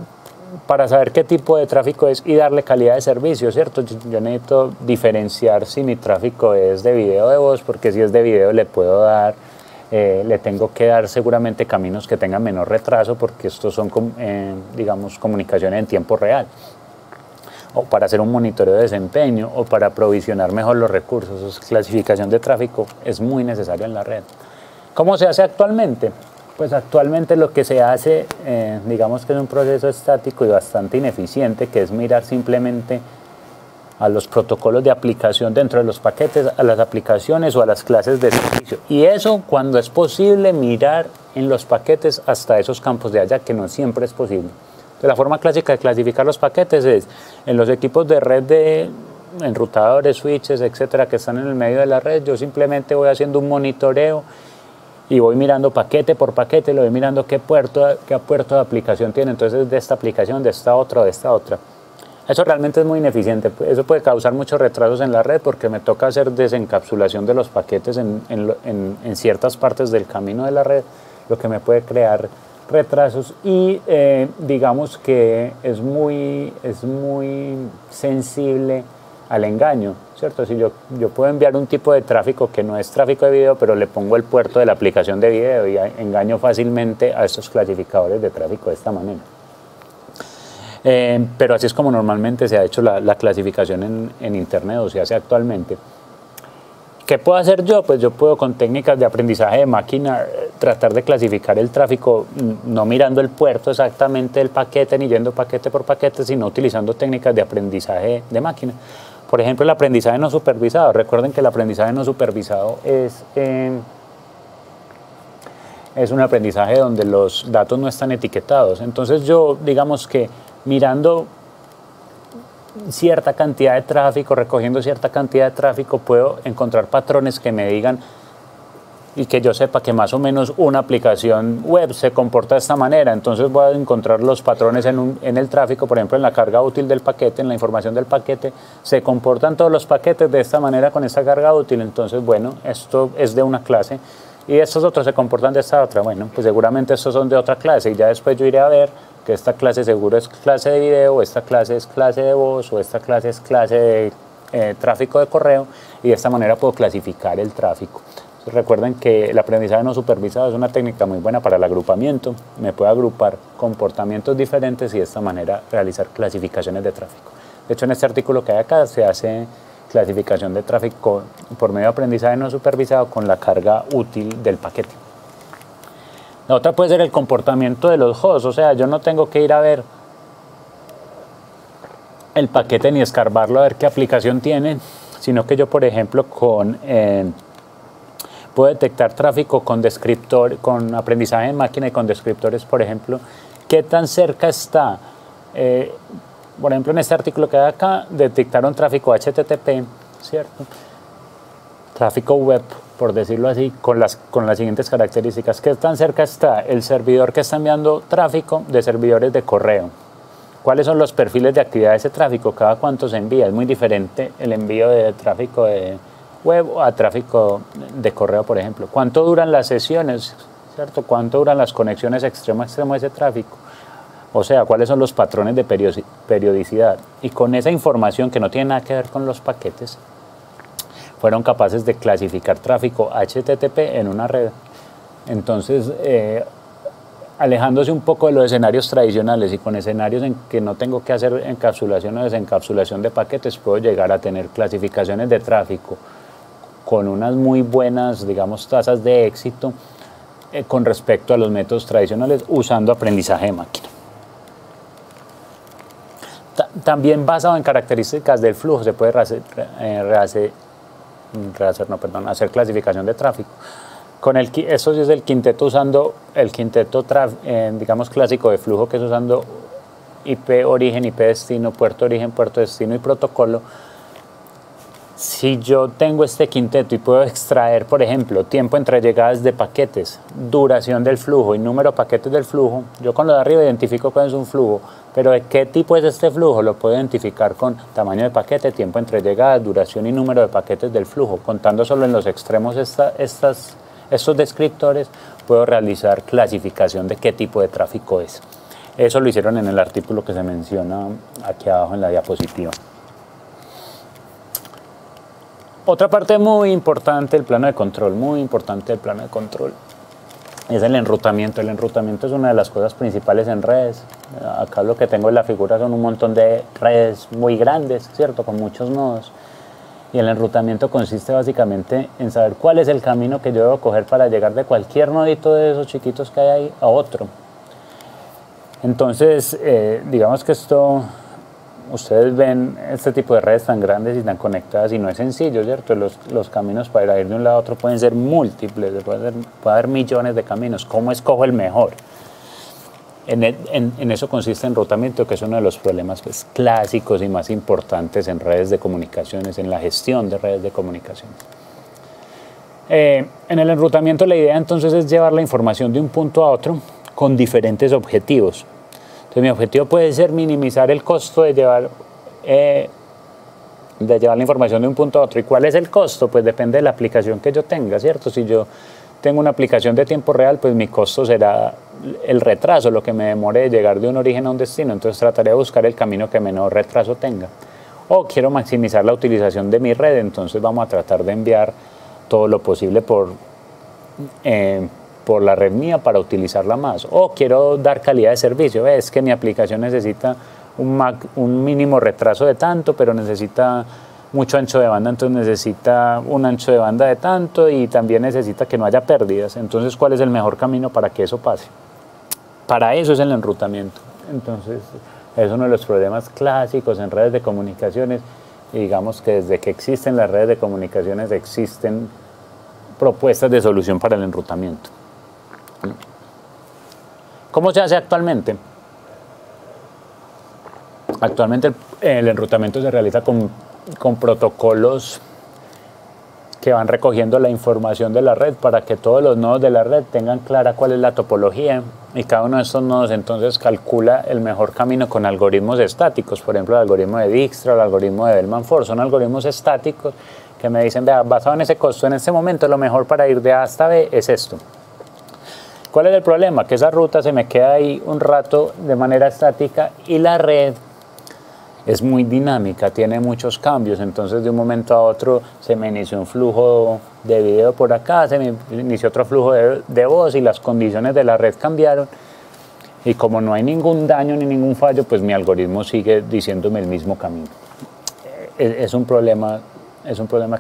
saber qué tipo de tráfico es y darle calidad de servicio, ¿cierto? Yo necesito diferenciar si mi tráfico es de video o de voz, porque si es de video le tengo que dar seguramente caminos que tengan menor retraso, porque estos son, digamos, comunicaciones en tiempo real, o para hacer un monitoreo de desempeño, o para provisionar mejor los recursos. Clasificación de tráfico es muy necesaria en la red. ¿Cómo se hace actualmente? Pues actualmente lo que se hace, digamos que es un proceso estático y bastante ineficiente, que es mirar simplemente a los protocolos de aplicación dentro de los paquetes, a las aplicaciones o a las clases de servicio. Y eso, cuando es posible, mirar en los paquetes hasta esos campos de allá, que no siempre es posible. De la forma clásica de clasificar los paquetes es en los equipos de red de enrutadores, switches, etcétera, que están en el medio de la red. Yo simplemente voy haciendo un monitoreo y voy mirando paquete por paquete, lo voy mirando qué puerto de aplicación tiene, entonces de esta aplicación, de esta otra o de esta otra. Eso realmente es muy ineficiente, eso puede causar muchos retrasos en la red porque me toca hacer desencapsulación de los paquetes en ciertas partes del camino de la red, lo que me puede crear retrasos y digamos que es muy sensible al engaño, ¿cierto? Si yo puedo enviar un tipo de tráfico que no es tráfico de video, pero le pongo el puerto de la aplicación de video y engaño fácilmente a estos clasificadores de tráfico de esta manera. Pero así es como normalmente se ha hecho la clasificación en Internet o se hace actualmente. ¿Qué puedo hacer yo? Pues yo puedo con técnicas de aprendizaje de máquina tratar de clasificar el tráfico no mirando el puerto exactamente del paquete ni yendo paquete por paquete, sino utilizando técnicas de aprendizaje de máquina. Por ejemplo, el aprendizaje no supervisado. Recuerden que el aprendizaje no supervisado es un aprendizaje donde los datos no están etiquetados. Entonces yo, digamos que mirando cierta cantidad de tráfico, recogiendo cierta cantidad de tráfico, puedo encontrar patrones que me digan y que yo sepa que más o menos una aplicación web se comporta de esta manera. Entonces voy a encontrar los patrones en el tráfico, por ejemplo en la carga útil del paquete, en la información del paquete, se comportan todos los paquetes de esta manera con esta carga útil. Entonces, bueno, esto es de una clase y estos otros se comportan de esta otra. Bueno, pues seguramente estos son de otra clase y ya después yo iré a ver que esta clase seguro es clase de video, o esta clase es clase de voz, o esta clase es clase de tráfico de correo, y de esta manera puedo clasificar el tráfico. Entonces, recuerden que el aprendizaje no supervisado es una técnica muy buena para el agrupamiento. Me puede agrupar comportamientos diferentes y de esta manera realizar clasificaciones de tráfico. De hecho, en este artículo que hay acá se hace clasificación de tráfico por medio de aprendizaje no supervisado con la carga útil del paquete. La otra puede ser el comportamiento de los hosts, o sea, yo no tengo que ir a ver el paquete ni escarbarlo a ver qué aplicación tiene, sino que yo, por ejemplo, puedo detectar tráfico con con aprendizaje en máquina y con descriptores, por ejemplo, qué tan cerca está. Por ejemplo, en este artículo que hay acá, detectaron tráfico HTTP, ¿cierto? Tráfico web, por decirlo así, con las siguientes características. ¿Qué tan cerca está el servidor que está enviando tráfico de servidores de correo? ¿Cuáles son los perfiles de actividad de ese tráfico? ¿Cada cuánto se envía? Es muy diferente el envío de tráfico de web a tráfico de correo, por ejemplo. ¿Cuánto duran las sesiones? ¿Cierto? ¿Cuánto duran las conexiones extremo a extremo de ese tráfico? O sea, ¿cuáles son los patrones de periodicidad? Y con esa información que no tiene nada que ver con los paquetes, fueron capaces de clasificar tráfico HTTP en una red. Entonces, alejándose un poco de los escenarios tradicionales y con escenarios en que no tengo que hacer encapsulación o desencapsulación de paquetes, puedo llegar a tener clasificaciones de tráfico con unas muy buenas, digamos, tasas de éxito con respecto a los métodos tradicionales usando aprendizaje de máquina. También basado en características del flujo se puede hacer clasificación de tráfico. Esto sí es el quinteto usando el quinteto digamos clásico de flujo, que es usando IP origen, IP destino, puerto origen, puerto destino y protocolo. Si yo tengo este quinteto y puedo extraer, por ejemplo, tiempo entre llegadas de paquetes, duración del flujo y número de paquetes del flujo, yo con lo de arriba identifico cuál es un flujo, pero ¿de qué tipo es este flujo? Lo puedo identificar con tamaño de paquete, tiempo entre llegadas, duración y número de paquetes del flujo. Contando solo en los extremos estos descriptores, puedo realizar clasificación de qué tipo de tráfico es. Eso lo hicieron en el artículo que se menciona aquí abajo en la diapositiva. Otra parte muy importante del plano de control, es el enrutamiento. El enrutamiento es una de las cosas principales en redes. Acá lo que tengo en la figura son un montón de redes muy grandes, ¿cierto? Con muchos nodos. Y el enrutamiento consiste básicamente en saber cuál es el camino que yo debo coger para llegar de cualquier nodito de esos chiquitos que hay ahí a otro. Entonces, digamos que ustedes ven este tipo de redes tan grandes y tan conectadas y no es sencillo, ¿cierto? Los caminos para ir de un lado a otro pueden ser múltiples, puede haber millones de caminos. ¿Cómo escojo el mejor? En eso consiste el enrutamiento, que es uno de los problemas pues, clásicos y más importantes en redes de comunicaciones, en la gestión de redes de comunicaciones. En el enrutamiento la idea entonces es llevar la información de un punto a otro con diferentes objetivos. Entonces mi objetivo puede ser minimizar el costo de llevar la información de un punto a otro. ¿Y cuál es el costo? Pues depende de la aplicación que yo tenga, ¿cierto? Si yo tengo una aplicación de tiempo real, pues mi costo será el retraso, lo que me demore de llegar de un origen a un destino. Entonces trataré de buscar el camino que menor retraso tenga. O quiero maximizar la utilización de mi red, entonces vamos a tratar de enviar todo lo posible por la red mía para utilizarla más. O quiero dar calidad de servicio. Es que mi aplicación necesita un mínimo retraso de tanto, pero necesita mucho ancho de banda, entonces necesita un ancho de banda de tanto y también necesita que no haya pérdidas. Entonces, ¿cuál es el mejor camino para que eso pase? Para eso es el enrutamiento. Entonces, es uno de los problemas clásicos en redes de comunicaciones. Y digamos que desde que existen las redes de comunicaciones existen propuestas de solución para el enrutamiento. ¿Cómo se hace actualmente? Actualmente el enrutamiento se realiza con protocolos que van recogiendo la información de la red para que todos los nodos de la red tengan clara cuál es la topología y cada uno de estos nodos entonces calcula el mejor camino con algoritmos estáticos, por ejemplo el algoritmo de Dijkstra, el algoritmo de Bellman-Ford, son algoritmos estáticos que me dicen, vea, basado en ese costo en este momento lo mejor para ir de A hasta B es esto. ¿Cuál es el problema? Que esa ruta se me queda ahí un rato de manera estática y la red es muy dinámica, tiene muchos cambios, entonces de un momento a otro se me inició un flujo de video por acá, se me inició otro flujo de voz y las condiciones de la red cambiaron y como no hay ningún daño ni ningún fallo, pues mi algoritmo sigue diciéndome el mismo camino. Es un problema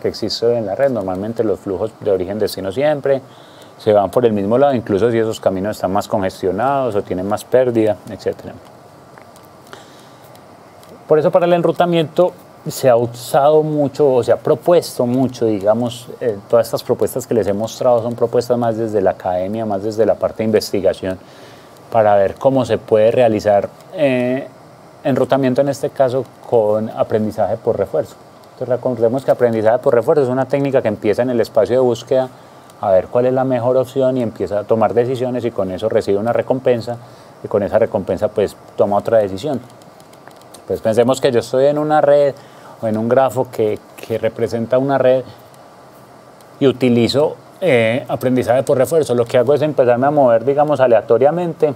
que existe en la red. Normalmente los flujos de origen-destino siempre se van por el mismo lado, incluso si esos caminos están más congestionados o tienen más pérdida, etcétera. Por eso para el enrutamiento se ha usado mucho o se ha propuesto mucho, digamos, todas estas propuestas que les he mostrado son propuestas más desde la academia, más desde la parte de investigación, para ver cómo se puede realizar enrutamiento en este caso con aprendizaje por refuerzo. Entonces recordemos que aprendizaje por refuerzo es una técnica que empieza en el espacio de búsqueda a ver cuál es la mejor opción y empieza a tomar decisiones y con eso recibe una recompensa y con esa recompensa pues toma otra decisión. Pues pensemos que yo estoy en una red o en un grafo que representa una red y utilizo aprendizaje por refuerzo. Lo que hago es empezarme a mover, digamos, aleatoriamente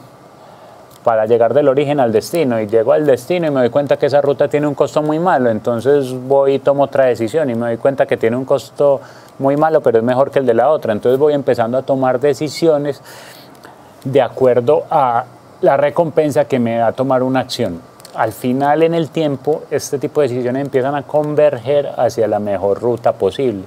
para llegar del origen al destino, y llego al destino y me doy cuenta que esa ruta tiene un costo muy malo, entonces voy y tomo otra decisión y me doy cuenta que tiene un costo muy malo, pero es mejor que el de la otra. Entonces voy empezando a tomar decisiones de acuerdo a la recompensa que me da tomar una acción. Al final, en el tiempo, este tipo de decisiones empiezan a converger hacia la mejor ruta posible.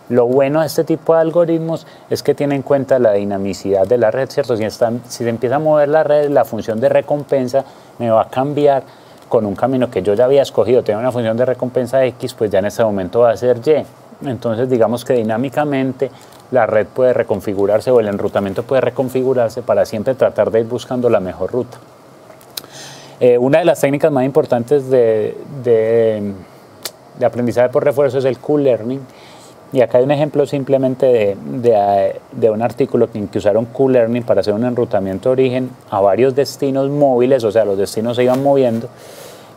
Lo bueno de este tipo de algoritmos es que tiene en cuenta la dinamicidad de la red, ¿cierto? Si se empieza a mover la red, la función de recompensa me va a cambiar con un camino que yo ya había escogido. Tiene una función de recompensa X, pues ya en este momento va a ser Y. Entonces, digamos que dinámicamente la red puede reconfigurarse, o el enrutamiento puede reconfigurarse para siempre tratar de ir buscando la mejor ruta. Una de las técnicas más importantes de aprendizaje por refuerzo es el Q-Learning. Y acá hay un ejemplo simplemente de un artículo en que usaron Q-Learning para hacer un enrutamiento de origen a varios destinos móviles, o sea, los destinos se iban moviendo.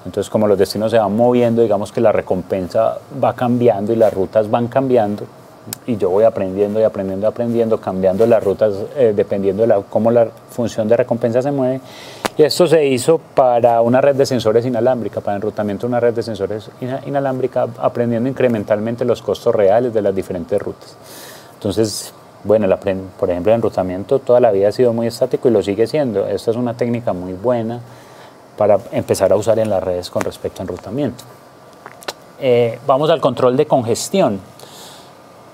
Entonces, como los destinos se van moviendo, digamos que la recompensa va cambiando y las rutas van cambiando. Y yo voy aprendiendo y aprendiendo, cambiando las rutas dependiendo de cómo la función de recompensa se mueve. Y esto se hizo para una red de sensores inalámbrica, para enrutamiento de una red de sensores inalámbrica, aprendiendo incrementalmente los costos reales de las diferentes rutas. Entonces, bueno, por ejemplo, el enrutamiento toda la vida ha sido muy estático y lo sigue siendo. Esta es una técnica muy buena para empezar a usar en las redes con respecto a enrutamiento. Vamos al control de congestión.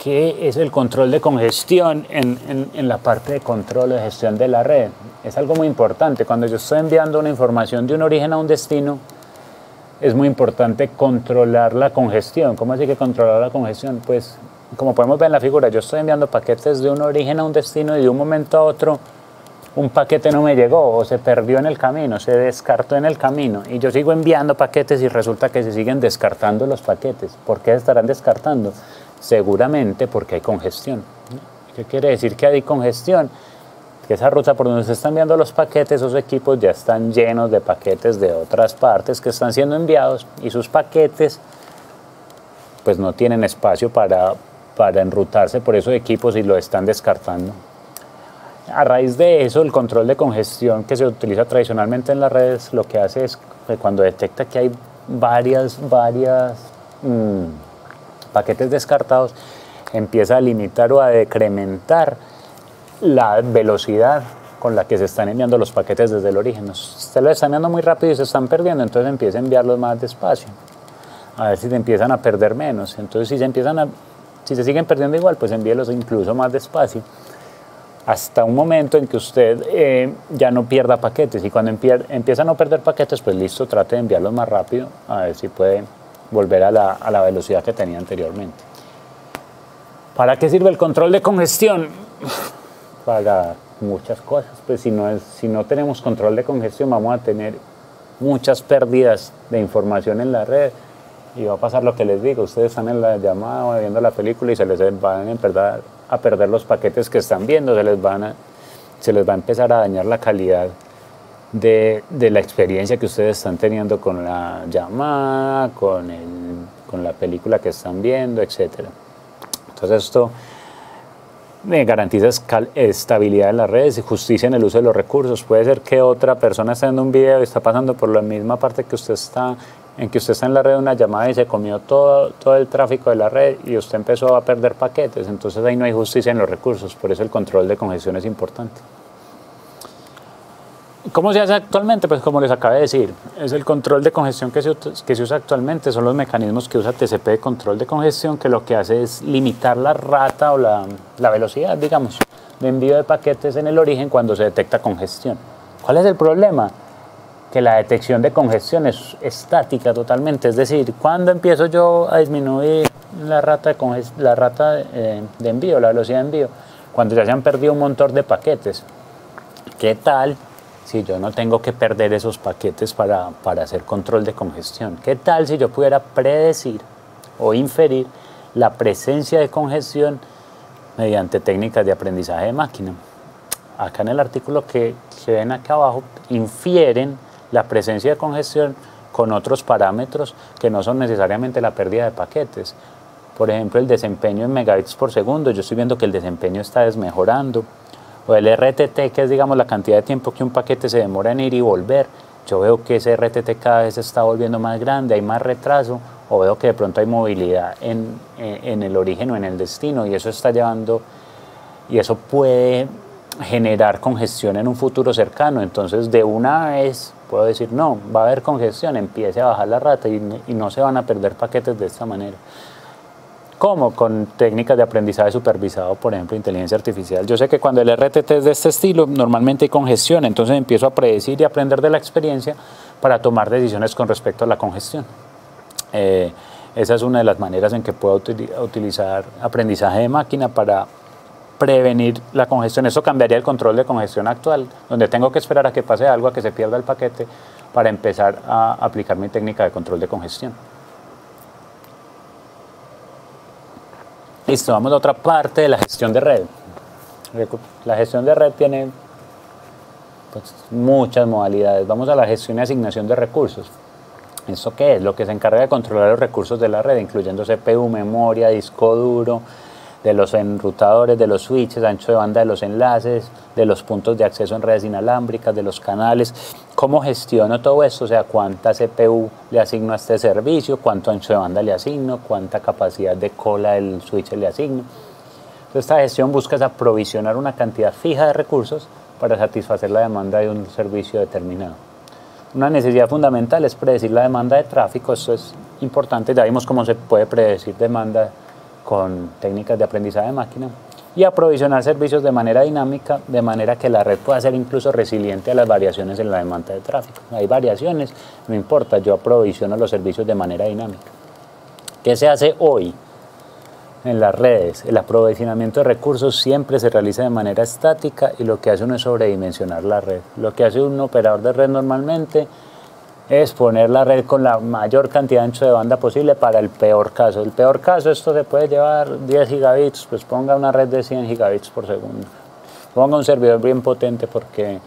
¿Qué es el control de congestión en la parte de control o de gestión de la red? Es algo muy importante. Cuando yo estoy enviando una información de un origen a un destino, es muy importante controlar la congestión. ¿Cómo así que controlar la congestión? Pues, como podemos ver en la figura, yo estoy enviando paquetes de un origen a un destino y de un momento a otro un paquete no me llegó o se perdió en el camino, se descartó en el camino, y yo sigo enviando paquetes y resulta que se siguen descartando los paquetes. ¿Por qué se estarán descartando? Seguramente porque hay congestión. ¿Qué quiere decir que hay congestión? Que esa ruta por donde se están enviando los paquetes, esos equipos ya están llenos de paquetes de otras partes que están siendo enviados, y sus paquetes pues no tienen espacio para enrutarse por esos equipos y lo están descartando. A raíz de eso, el control de congestión que se utiliza tradicionalmente en las redes, lo que hace es que cuando detecta que hay varias paquetes descartados, empieza a limitar o a decrementar la velocidad con la que se están enviando los paquetes desde el origen. Usted los está enviando muy rápido y se están perdiendo, entonces empieza a enviarlos más despacio, a ver si se empiezan a perder menos. Entonces, si se siguen perdiendo igual, pues envíelos incluso más despacio, hasta un momento en que usted ya no pierda paquetes. Y cuando empieza a no perder paquetes, pues listo, trate de enviarlos más rápido, a ver si puede volver a la velocidad que tenía anteriormente. ¿Para qué sirve el control de congestión? Para muchas cosas. Pues si no tenemos control de congestión, vamos a tener muchas pérdidas de información en la red, y va a pasar lo que les digo. Ustedes están en la llamada o viendo la película y se les van a perder los paquetes que están viendo, se les va a empezar a dañar la calidad de la experiencia que ustedes están teniendo con la llamada, con la película que están viendo, etc. Entonces esto garantiza estabilidad en las redes y justicia en el uso de los recursos. Puede ser que otra persona esté viendo un video y está pasando por la misma parte que usted está, en que usted está en la red de una llamada y se comió todo el tráfico de la red y usted empezó a perder paquetes. Entonces ahí no hay justicia en los recursos. Por eso el control de congestión es importante. ¿Cómo se hace actualmente? Pues como les acabé de decir, es el control de congestión que se usa actualmente, son los mecanismos que usa TCP de control de congestión, que lo que hace es limitar la rata o la velocidad, digamos, de envío de paquetes en el origen cuando se detecta congestión. ¿Cuál es el problema? Que la detección de congestión es estática totalmente, es decir, cuando empiezo yo a disminuir la rata de envío, la velocidad de envío, cuando ya se han perdido un montón de paquetes. ¿Qué tal si yo no tengo que perder esos paquetes para hacer control de congestión? ¿Qué tal si yo pudiera predecir o inferir la presencia de congestión mediante técnicas de aprendizaje de máquina? Acá en el artículo que ven acá abajo, infieren la presencia de congestión con otros parámetros que no son necesariamente la pérdida de paquetes. Por ejemplo, el desempeño en megabits por segundo. Yo estoy viendo que el desempeño está desmejorando. o el RTT, que es, digamos, la cantidad de tiempo que un paquete se demora en ir y volver, yo veo que ese RTT cada vez se está volviendo más grande, hay más retraso, o veo que de pronto hay movilidad en el origen o en el destino, y eso está llevando, y eso puede generar congestión en un futuro cercano. Entonces, de una vez puedo decir, no, va a haber congestión, empiece a bajar la rata y no se van a perder paquetes de esta manera. ¿Cómo? Con técnicas de aprendizaje supervisado, por ejemplo, inteligencia artificial. Yo sé que cuando el RTT es de este estilo, normalmente hay congestión, entonces empiezo a predecir y aprender de la experiencia para tomar decisiones con respecto a la congestión. Esa es una de las maneras en que puedo utilizar aprendizaje de máquina para prevenir la congestión. Eso cambiaría el control de congestión actual, donde tengo que esperar a que pase algo, a que se pierda el paquete, para empezar a aplicar mi técnica de control de congestión. Listo, vamos a otra parte de la gestión de red. La gestión de red tiene pues, muchas modalidades. Vamos a la gestión y asignación de recursos. ¿Esto qué es? Lo que se encarga de controlar los recursos de la red, incluyendo CPU, memoria, disco duro, de los enrutadores, de los switches, ancho de banda de los enlaces, de los puntos de acceso en redes inalámbricas, de los canales. ¿Cómo gestiono todo esto? O sea, ¿cuánta CPU le asigno a este servicio? ¿Cuánto ancho de banda le asigno? ¿Cuánta capacidad de cola del switch le asigno? Entonces, esta gestión busca aprovisionar una cantidad fija de recursos para satisfacer la demanda de un servicio determinado. Una necesidad fundamental es predecir la demanda de tráfico. Esto es importante. Ya vimos cómo se puede predecir demanda con técnicas de aprendizaje de máquina, y aprovisionar servicios de manera dinámica, de manera que la red pueda ser incluso resiliente a las variaciones en la demanda de tráfico. Hay variaciones, no importa, yo aprovisiono los servicios de manera dinámica. ¿Qué se hace hoy en las redes? El aprovisionamiento de recursos siempre se realiza de manera estática, y lo que hace uno es sobredimensionar la red. Lo que hace un operador de red normalmente es poner la red con la mayor cantidad de ancho de banda posible para el peor caso. El peor caso, esto se puede llevar 10 gigabits, pues ponga una red de 100 gigabits por segundo. Ponga un servidor bien potente, porque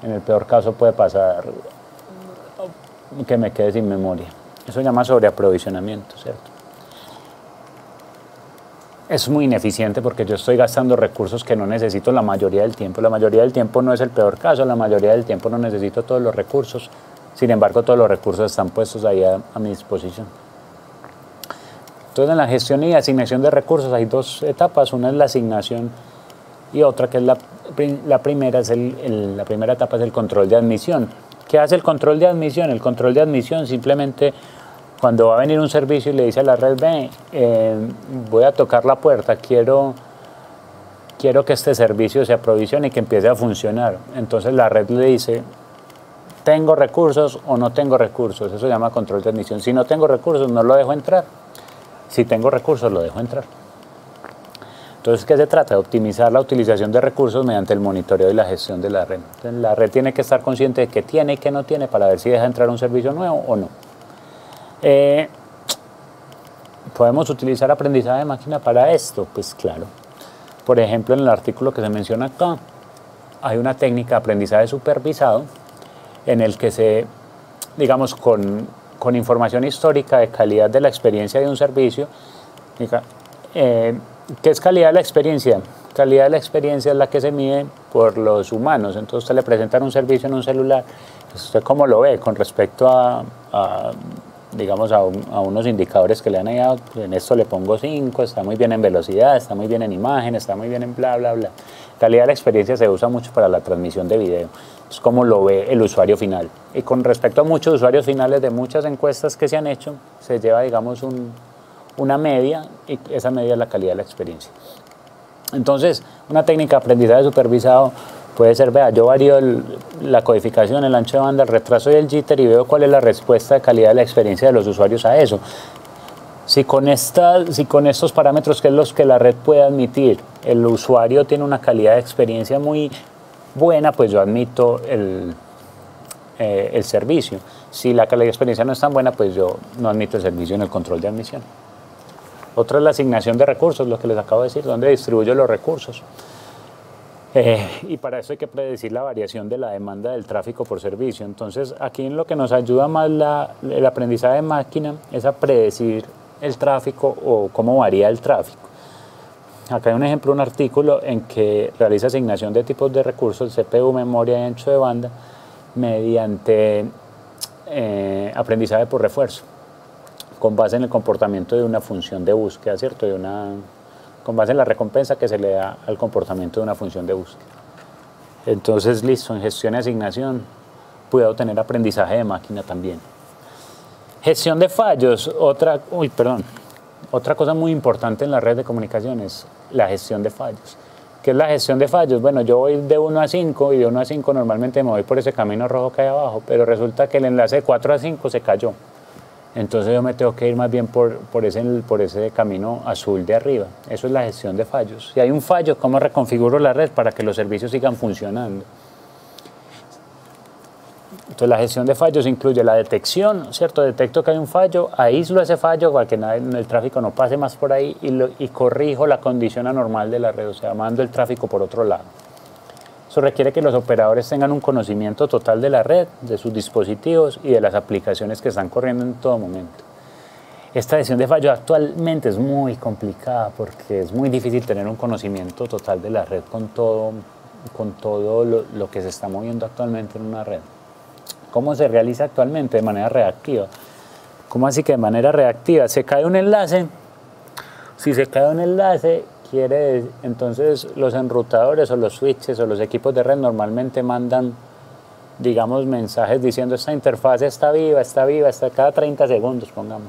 en el peor caso puede pasar que me quede sin memoria. Eso se llama sobreaprovisionamiento, ¿cierto? Es muy ineficiente porque yo estoy gastando recursos que no necesito la mayoría del tiempo. La mayoría del tiempo no es el peor caso, la mayoría del tiempo no necesito todos los recursos. Sin embargo, todos los recursos están puestos ahí a mi disposición. Entonces, en la gestión y asignación de recursos hay dos etapas. Una es la asignación y otra, que es la primera etapa, es el control de admisión. ¿Qué hace el control de admisión? El control de admisión simplemente, cuando va a venir un servicio y le dice a la red, voy a tocar la puerta, quiero que este servicio se aprovisione y que empiece a funcionar. Entonces la red le dice, ¿tengo recursos o no tengo recursos? Eso se llama control de admisión. Si no tengo recursos, no lo dejo entrar. Si tengo recursos, lo dejo entrar. Entonces, ¿qué se trata? De optimizar la utilización de recursos mediante el monitoreo y la gestión de la red. Entonces, la red tiene que estar consciente de qué tiene y qué no tiene para ver si deja entrar un servicio nuevo o no. ¿Podemos utilizar aprendizaje de máquina para esto? Pues claro. Por ejemplo, en el artículo que se menciona acá, hay una técnica de aprendizaje supervisado en el que digamos, con información histórica de calidad de la experiencia de un servicio. ¿Qué es calidad de la experiencia? Calidad de la experiencia es la que se mide por los humanos. Entonces, usted le presenta un servicio en un celular, ¿usted cómo lo ve con respecto digamos, a unos indicadores que le han dado? En esto le pongo 5, está muy bien en velocidad, está muy bien en imagen, está muy bien en bla, bla, bla. Calidad de la experiencia se usa mucho para la transmisión de video. Es como lo ve el usuario final. Y con respecto a muchos usuarios finales de muchas encuestas que se han hecho, se lleva, digamos, una media, y esa media es la calidad de la experiencia. Entonces, una técnica de aprendizaje supervisado puede ser, yo varío la codificación, el ancho de banda, el retraso y el jitter, y veo cuál es la respuesta de calidad de la experiencia de los usuarios a eso. Si con estos parámetros, que es los que la red puede admitir, el usuario tiene una calidad de experiencia muy buena, pues yo admito el servicio. Si la calidad de experiencia no es tan buena, pues yo no admito el servicio en el control de admisión. Otra es la asignación de recursos, lo que les acabo de decir, dónde distribuyo los recursos. Y para eso hay que predecir la variación de la demanda del tráfico por servicio. Entonces, aquí en lo que nos ayuda más el aprendizaje de máquina es a predecir el tráfico o cómo varía el tráfico. acá hay un ejemplo, un artículo en que realiza asignación de tipos de recursos, CPU, memoria y ancho de banda, mediante aprendizaje por refuerzo, con base en el comportamiento de una función de búsqueda, ¿cierto? Con base en la recompensa que se le da al comportamiento de una función de búsqueda. Entonces, listo, en gestión y asignación puedo tener aprendizaje de máquina también. Gestión de fallos, otra cosa muy importante en la red de comunicaciones, la gestión de fallos. ¿Qué es la gestión de fallos? Bueno, yo voy de 1 a 5 y de 1 a 5 normalmente me voy por ese camino rojo que hay abajo, pero resulta que el enlace de 4 a 5 se cayó. Entonces yo me tengo que ir más bien por ese camino azul de arriba. Eso es la gestión de fallos. Si hay un fallo, ¿cómo reconfiguro la red para que los servicios sigan funcionando? Entonces la gestión de fallos incluye la detección, ¿cierto? Detecto que hay un fallo, aíslo ese fallo para que el tráfico no pase más por ahí y corrijo la condición anormal de la red, o sea, mando el tráfico por otro lado. Eso requiere que los operadores tengan un conocimiento total de la red, de sus dispositivos y de las aplicaciones que están corriendo en todo momento. Esta gestión de fallos actualmente es muy complicada porque es muy difícil tener un conocimiento total de la red con todo lo que se está moviendo actualmente en una red. ¿Cómo se realiza actualmente? De manera reactiva. ¿Cómo así que de manera reactiva? Se cae un enlace. Si se cae un enlace, entonces los enrutadores o los switches o los equipos de red normalmente mandan, digamos, mensajes diciendo esta interfaz está viva, cada 30 segundos, pongamos.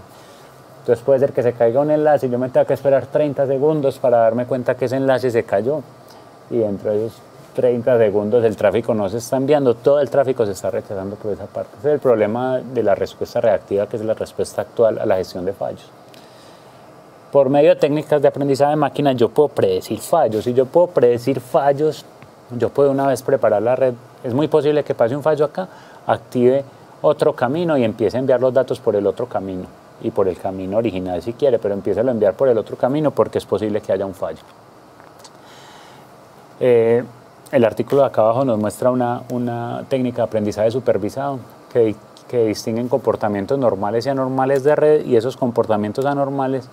Entonces puede ser que se caiga un enlace y yo me tenga que esperar 30 segundos para darme cuenta que ese enlace se cayó. Y dentro de esos 30 segundos el tráfico no se está enviando, todo el tráfico se está rechazando por esa parte. Ese es el problema de la respuesta reactiva, que es la respuesta actual a la gestión de fallos. Por medio de técnicas de aprendizaje de máquina yo puedo predecir fallos. Si yo puedo predecir fallos, yo puedo una vez preparar la red. Es muy posible que pase un fallo acá, active otro camino y empiece a enviar los datos por el otro camino y por el camino original si quiere, pero empiece a enviar por el otro camino porque es posible que haya un fallo. El artículo de acá abajo nos muestra una técnica de aprendizaje supervisado que distinguen comportamientos normales y anormales de red, y esos comportamientos anormales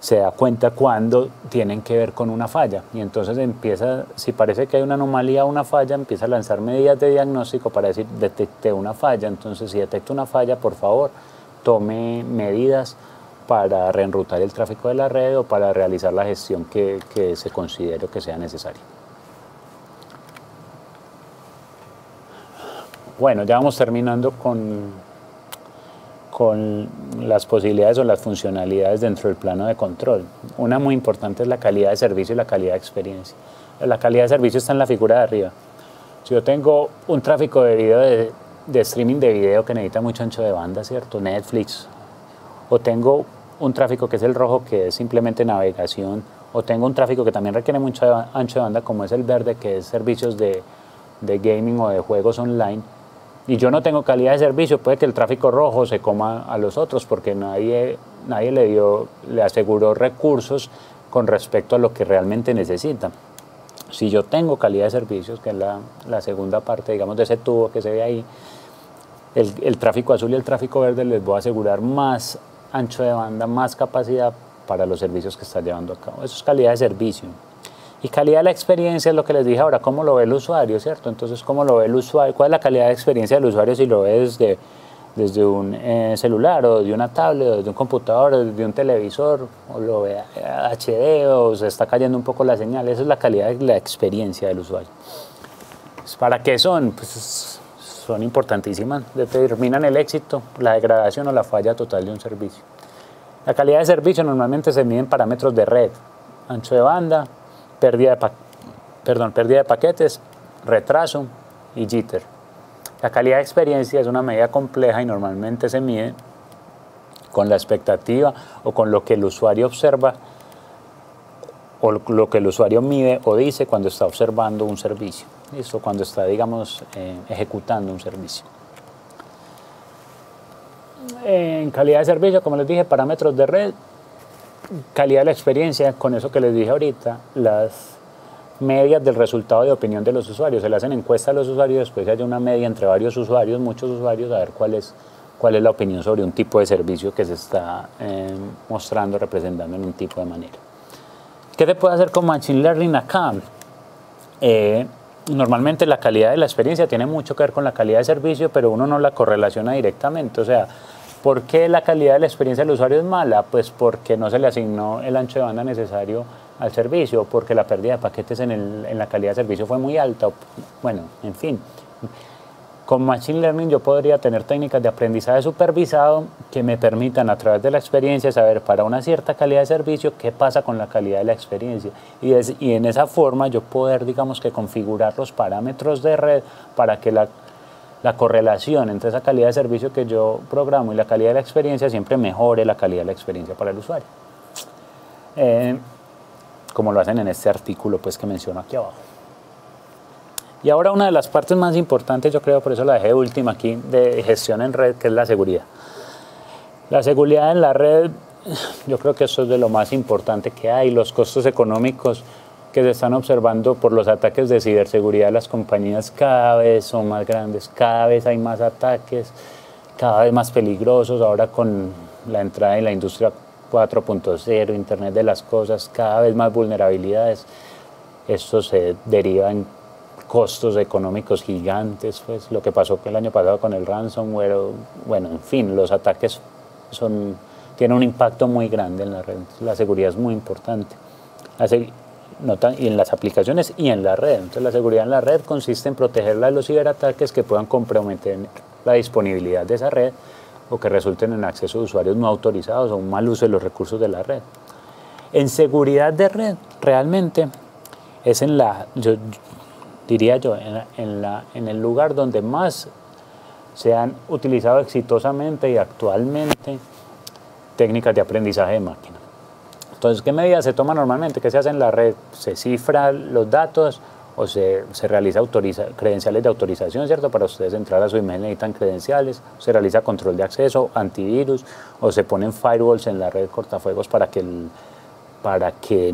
se da cuenta cuando tienen que ver con una falla, y entonces empieza, si parece que hay una anomalía o una falla, empieza a lanzar medidas de diagnóstico para decir detecté una falla. Entonces si detecto una falla, por favor tome medidas para reenrutar el tráfico de la red o para realizar la gestión que se considere que sea necesaria. Bueno, ya vamos terminando con las posibilidades o las funcionalidades dentro del plano de control. Una muy importante es la calidad de servicio y la calidad de experiencia. La calidad de servicio está en la figura de arriba. Si yo tengo un tráfico de video de streaming de video que necesita mucho ancho de banda, ¿cierto? Netflix, o tengo un tráfico que es el rojo, que es simplemente navegación, o tengo un tráfico que también requiere mucho ancho de banda, como es el verde, que es servicios de gaming o de juegos online, y yo no tengo calidad de servicio, puede que el tráfico rojo se coma a los otros porque nadie le aseguró recursos con respecto a lo que realmente necesita. Si yo tengo calidad de servicios, que es la segunda parte, digamos, de ese tubo que se ve ahí, el tráfico azul y el tráfico verde les voy a asegurar más ancho de banda, más capacidad para los servicios que está llevando a cabo. Eso es calidad de servicio. Y calidad de la experiencia es lo que les dije ahora, cómo lo ve el usuario, ¿cierto? Entonces, ¿cómo lo ve el usuario? ¿Cuál es la calidad de experiencia del usuario si lo ve desde un celular o de una tablet o desde un computador o desde un televisor, o lo ve HD o se está cayendo un poco la señal? Esa es la calidad de la experiencia del usuario. ¿Para qué son? Pues son importantísimas, determinan el éxito, la degradación o la falla total de un servicio. La calidad de servicio normalmente se mide en parámetros de red, ancho de banda, pérdida de paquetes, retraso y jitter. La calidad de experiencia es una medida compleja y normalmente se mide con la expectativa o con lo que el usuario observa o lo que el usuario mide o dice cuando está observando un servicio. Esto cuando está, digamos, ejecutando un servicio. En calidad de servicio, como les dije, parámetros de red, calidad de la experiencia, con eso que les dije ahorita, las medias del resultado de opinión de los usuarios. Se le hacen encuestas a los usuarios, después hay una media entre varios usuarios, muchos usuarios, a ver cuál es la opinión sobre un tipo de servicio que se está mostrando, representando en un tipo de manera. ¿Qué se puede hacer con Machine Learning acá? Normalmente la calidad de la experiencia tiene mucho que ver con la calidad de servicio, pero uno no la correlaciona directamente. O sea, ¿por qué la calidad de la experiencia del usuario es mala? Pues porque no se le asignó el ancho de banda necesario al servicio, porque la pérdida de paquetes en la calidad de servicio fue muy alta. Bueno, en fin. Con Machine Learning yo podría tener técnicas de aprendizaje supervisado que me permitan a través de la experiencia saber para una cierta calidad de servicio qué pasa con la calidad de la experiencia. Y en esa forma yo poder, digamos que configurar los parámetros de red para que la correlación entre esa calidad de servicio que yo programo y la calidad de la experiencia siempre mejore la calidad de la experiencia para el usuario. Como lo hacen en este artículo pues, que menciono aquí abajo. Y ahora una de las partes más importantes, yo creo, por eso la dejé última aquí, de gestión en red, que es la seguridad. La seguridad en la red, yo creo que eso es de lo más importante que hay. Los costos económicos que se están observando por los ataques de ciberseguridad de las compañías cada vez son más grandes, cada vez hay más ataques, cada vez más peligrosos. Ahora con la entrada de la industria 4.0, Internet de las cosas, cada vez más vulnerabilidades. Esto se deriva en costos económicos gigantes, pues lo que pasó el año pasado con el ransomware, bueno, en fin, los ataques tienen un impacto muy grande en la red. La seguridad es muy importante, y en las aplicaciones y en la red. Entonces la seguridad en la red consiste en protegerla de los ciberataques que puedan comprometer la disponibilidad de esa red o que resulten en acceso de usuarios no autorizados o un mal uso de los recursos de la red. En seguridad de red, realmente es diría yo, en el lugar donde más se han utilizado exitosamente y actualmente técnicas de aprendizaje de máquina. Entonces, ¿qué medidas se toman normalmente? ¿Qué se hace en la red? Se cifran los datos o se realiza credenciales de autorización, ¿cierto? Para ustedes entrar a su email necesitan credenciales, se realiza control de acceso, antivirus, o se ponen firewalls en la red cortafuegos para que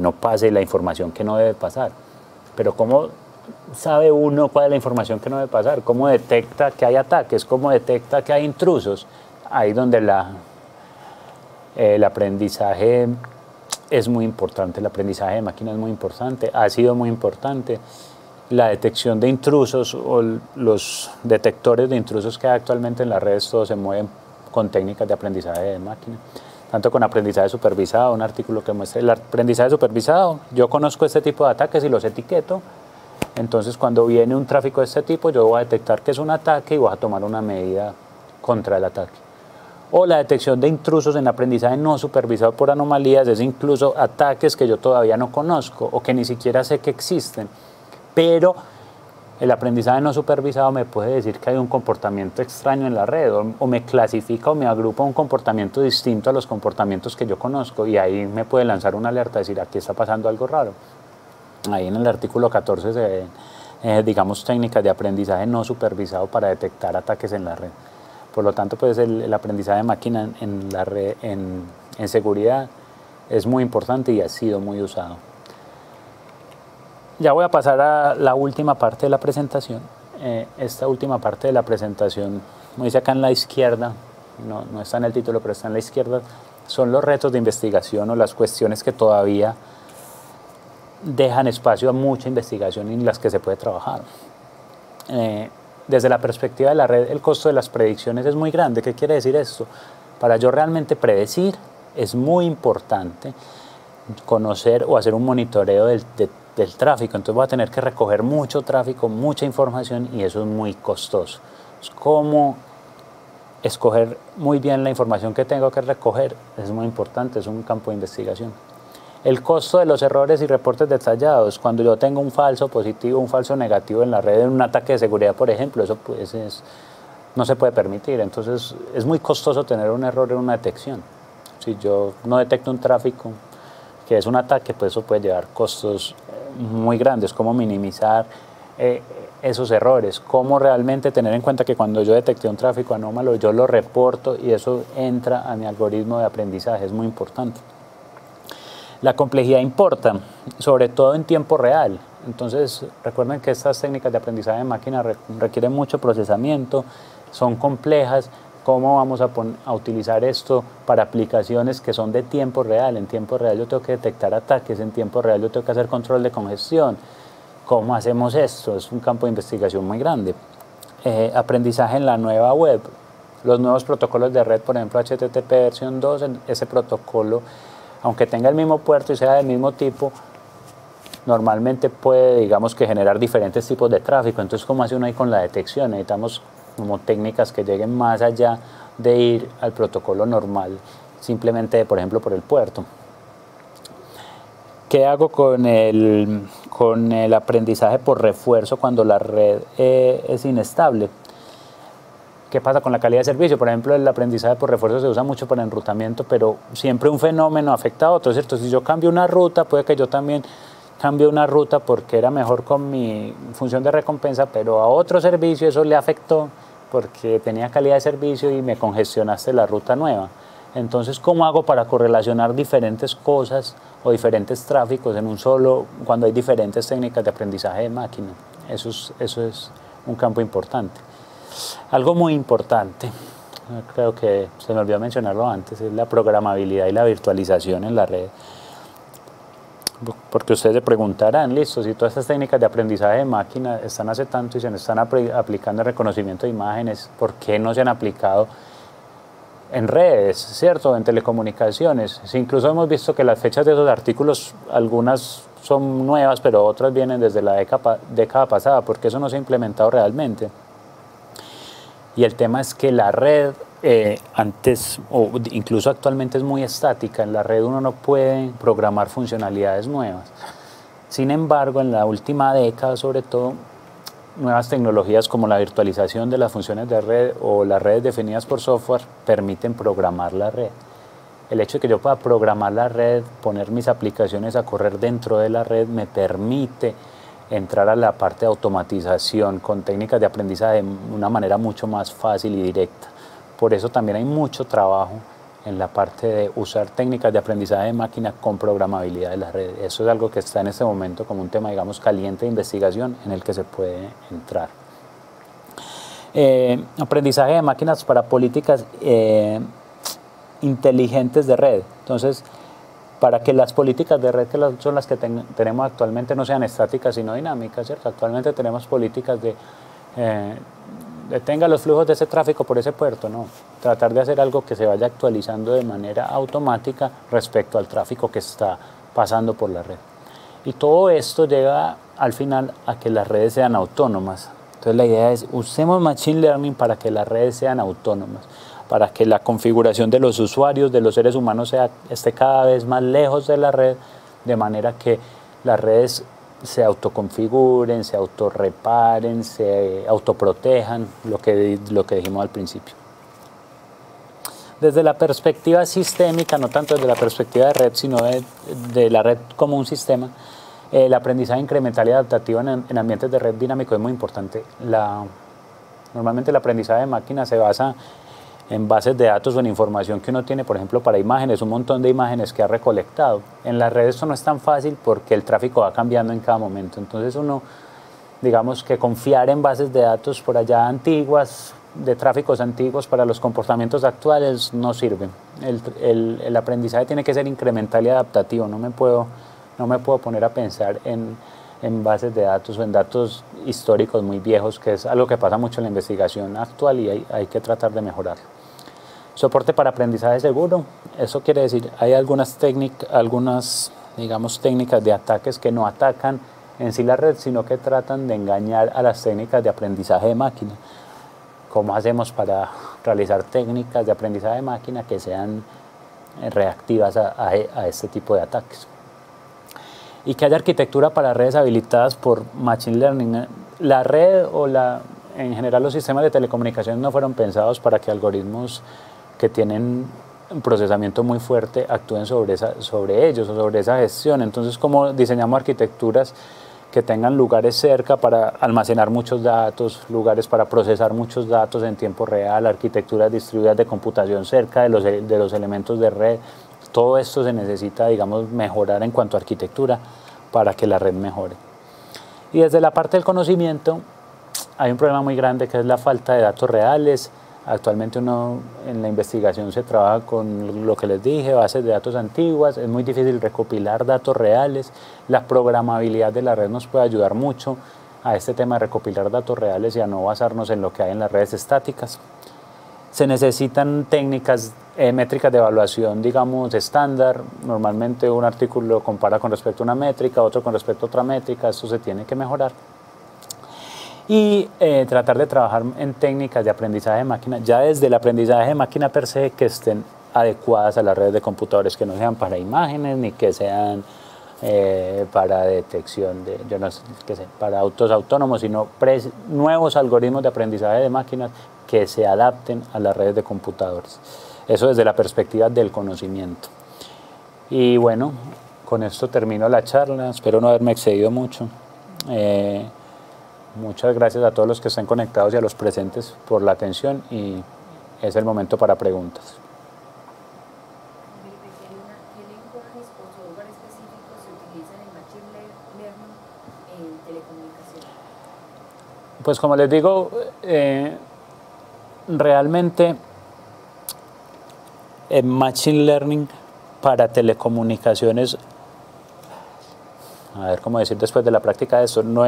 no pase la información que no debe pasar. Pero ¿cómo sabe uno cuál es la información que no debe pasar? ¿Cómo detecta que hay ataques? ¿Cómo detecta que hay intrusos? Ahí donde el aprendizaje es muy importante, el aprendizaje de máquina es muy importante, ha sido muy importante. La detección de intrusos o los detectores de intrusos que hay actualmente en las redes, todos se mueven con técnicas de aprendizaje de máquina, tanto con aprendizaje supervisado, un artículo que muestra el aprendizaje supervisado. Yo conozco este tipo de ataques y los etiqueto. Entonces, cuando viene un tráfico de este tipo, yo voy a detectar que es un ataque y voy a tomar una medida contra el ataque. O la detección de intrusos en aprendizaje no supervisado por anomalías, es incluso ataques que yo todavía no conozco o que ni siquiera sé que existen. Pero el aprendizaje no supervisado me puede decir que hay un comportamiento extraño en la red o me clasifica o me agrupa un comportamiento distinto a los comportamientos que yo conozco y ahí me puede lanzar una alerta, decir aquí está pasando algo raro. Ahí en el artículo 14 se ven, digamos, técnicas de aprendizaje no supervisado para detectar ataques en la red. Por lo tanto, pues el aprendizaje de máquina en la red, en seguridad, es muy importante y ha sido muy usado. Ya voy a pasar a la última parte de la presentación. Esta última parte de la presentación, como dice acá en la izquierda, no está en el título, pero está en la izquierda, son los retos de investigación o las cuestiones que todavía dejan espacio a mucha investigación en las que se puede trabajar. Desde la perspectiva de la red, el costo de las predicciones es muy grande. ¿Qué quiere decir esto? Para yo realmente predecir, es muy importante conocer o hacer un monitoreo del tráfico. Entonces voy a tener que recoger mucho tráfico, mucha información y eso es muy costoso. ¿Cómo escoger muy bien la información que tengo que recoger? Es muy importante, es un campo de investigación. El costo de los errores y reportes detallados. Cuando yo tengo un falso positivo, un falso negativo en la red, en un ataque de seguridad, por ejemplo, eso pues no se puede permitir. Entonces es muy costoso tener un error en una detección. Si yo no detecto un tráfico que es un ataque, pues eso puede llevar costos muy grandes. Cómo minimizar esos errores, cómo realmente tener en cuenta que cuando yo detecté un tráfico anómalo, yo lo reporto y eso entra a mi algoritmo de aprendizaje. Es muy importante. La complejidad importa, sobre todo en tiempo real. Entonces, recuerden que estas técnicas de aprendizaje de máquina requieren mucho procesamiento, son complejas, ¿Cómo vamos a utilizar esto para aplicaciones que son de tiempo real? En tiempo real yo tengo que detectar ataques, en tiempo real yo tengo que hacer control de congestión. ¿Cómo hacemos esto? Es un campo de investigación muy grande. Aprendizaje en la nueva web. Los nuevos protocolos de red, por ejemplo, HTTP versión 2, ese protocolo, aunque tenga el mismo puerto y sea del mismo tipo, normalmente puede, digamos, que generar diferentes tipos de tráfico. Entonces, ¿cómo hace uno ahí con la detección? Necesitamos como técnicas que lleguen más allá de ir al protocolo normal, simplemente, por ejemplo, por el puerto. ¿Qué hago con el aprendizaje por refuerzo cuando la red es inestable? ¿Qué pasa con la calidad de servicio? Por ejemplo, el aprendizaje por refuerzo se usa mucho para enrutamiento, pero siempre un fenómeno afecta a otro, ¿cierto? Si yo cambio una ruta, puede que yo también cambie una ruta porque era mejor con mi función de recompensa, pero a otro servicio eso le afectó porque tenía calidad de servicio y me congestionaste la ruta nueva. Entonces, ¿cómo hago para correlacionar diferentes cosas o diferentes tráficos en un solo, cuando hay diferentes técnicas de aprendizaje de máquina? Eso es un campo importante. Algo muy importante, creo que se me olvidó mencionarlo antes, es la programabilidad y la virtualización en la red. Porque ustedes se preguntarán, listo, si todas estas técnicas de aprendizaje de máquina están hace tanto y se están aplicando en reconocimiento de imágenes, ¿por qué no se han aplicado en redes, cierto, en telecomunicaciones? Si incluso hemos visto que las fechas de esos artículos, algunas son nuevas, pero otras vienen desde la década pasada, porque eso no se ha implementado realmente. Y el tema es que la red antes o incluso actualmente es muy estática. En la red uno no puede programar funcionalidades nuevas. Sin embargo, en la última década, sobre todo, nuevas tecnologías como la virtualización de las funciones de red o las redes definidas por software permiten programar la red. El hecho de que yo pueda programar la red, poner mis aplicaciones a correr dentro de la red, me permite entrar a la parte de automatización con técnicas de aprendizaje de una manera mucho más fácil y directa. Por eso también hay mucho trabajo en la parte de usar técnicas de aprendizaje de máquina con programabilidad de la red. Eso es algo que está en este momento como un tema, digamos, caliente de investigación en el que se puede entrar. Aprendizaje de máquinas para políticas inteligentes de red. Entonces, para que las políticas de red, que son las que tenemos actualmente, no sean estáticas sino dinámicas, ¿cierto? Actualmente tenemos políticas de detenga los flujos de ese tráfico por ese puerto, no. Tratar de hacer algo que se vaya actualizando de manera automática respecto al tráfico que está pasando por la red. Y todo esto llega al final a que las redes sean autónomas. Entonces la idea es, usemos Machine Learning para que las redes sean autónomas, para que la configuración de los usuarios, de los seres humanos, esté cada vez más lejos de la red, de manera que las redes se autoconfiguren, se autorreparen, se autoprotejan, lo que dijimos al principio. Desde la perspectiva sistémica, no tanto desde la perspectiva de red, sino de la red como un sistema, el aprendizaje incremental y adaptativo en ambientes de red dinámico es muy importante. Normalmente el aprendizaje de máquina se basa en bases de datos o en información que uno tiene, por ejemplo, para imágenes, un montón de imágenes que ha recolectado. En las redes esto no es tan fácil porque el tráfico va cambiando en cada momento. Entonces uno, digamos que confiar en bases de datos por allá antiguas, de tráficos antiguos para los comportamientos actuales no sirve. El aprendizaje tiene que ser incremental y adaptativo. No me puedo poner a pensar en bases de datos o en datos históricos muy viejos, que es algo que pasa mucho en la investigación actual y hay que tratar de mejorarlo. Soporte para aprendizaje seguro, eso quiere decir, hay algunas digamos, técnicas de ataques que no atacan en sí la red, sino que tratan de engañar a las técnicas de aprendizaje de máquina. ¿Cómo hacemos para realizar técnicas de aprendizaje de máquina que sean reactivas a este tipo de ataques? Y que haya arquitectura para redes habilitadas por Machine Learning. La red en general los sistemas de telecomunicaciones no fueron pensados para que algoritmos que tienen un procesamiento muy fuerte actúen sobre ellos o sobre esa gestión. Entonces, ¿cómo diseñamos arquitecturas que tengan lugares cerca para almacenar muchos datos, lugares para procesar muchos datos en tiempo real, arquitecturas distribuidas de computación cerca de los elementos de red? Todo esto se necesita, digamos, mejorar en cuanto a arquitectura para que la red mejore. Y desde la parte del conocimiento hay un problema muy grande que es la falta de datos reales, Actualmente uno en la investigación se trabaja con lo que les dije, bases de datos antiguas, es muy difícil recopilar datos reales. La programabilidad de la red nos puede ayudar mucho a este tema de recopilar datos reales y a no basarnos en lo que hay en las redes estáticas. Se necesitan técnicas, métricas de evaluación, digamos, estándar. Normalmente un artículo compara con respecto a una métrica, otro con respecto a otra métrica, eso se tiene que mejorar. Y tratar de trabajar en técnicas de aprendizaje de máquina, ya desde el aprendizaje de máquina per se, que estén adecuadas a las redes de computadores, que no sean para imágenes ni que sean para detección de, yo no sé, qué sé, para autos autónomos, sino nuevos algoritmos de aprendizaje de máquinas que se adapten a las redes de computadores. Eso desde la perspectiva del conocimiento. Y bueno, con esto termino la charla, espero no haberme excedido mucho. Muchas gracias a todos los que están conectados y a los presentes por la atención y es el momento para preguntas. ¿Qué lenguajes o software específicos se utilizan en Machine Learning en telecomunicaciones? Pues como les digo, realmente en Machine Learning para telecomunicaciones, a ver cómo decir después de la práctica de esto, no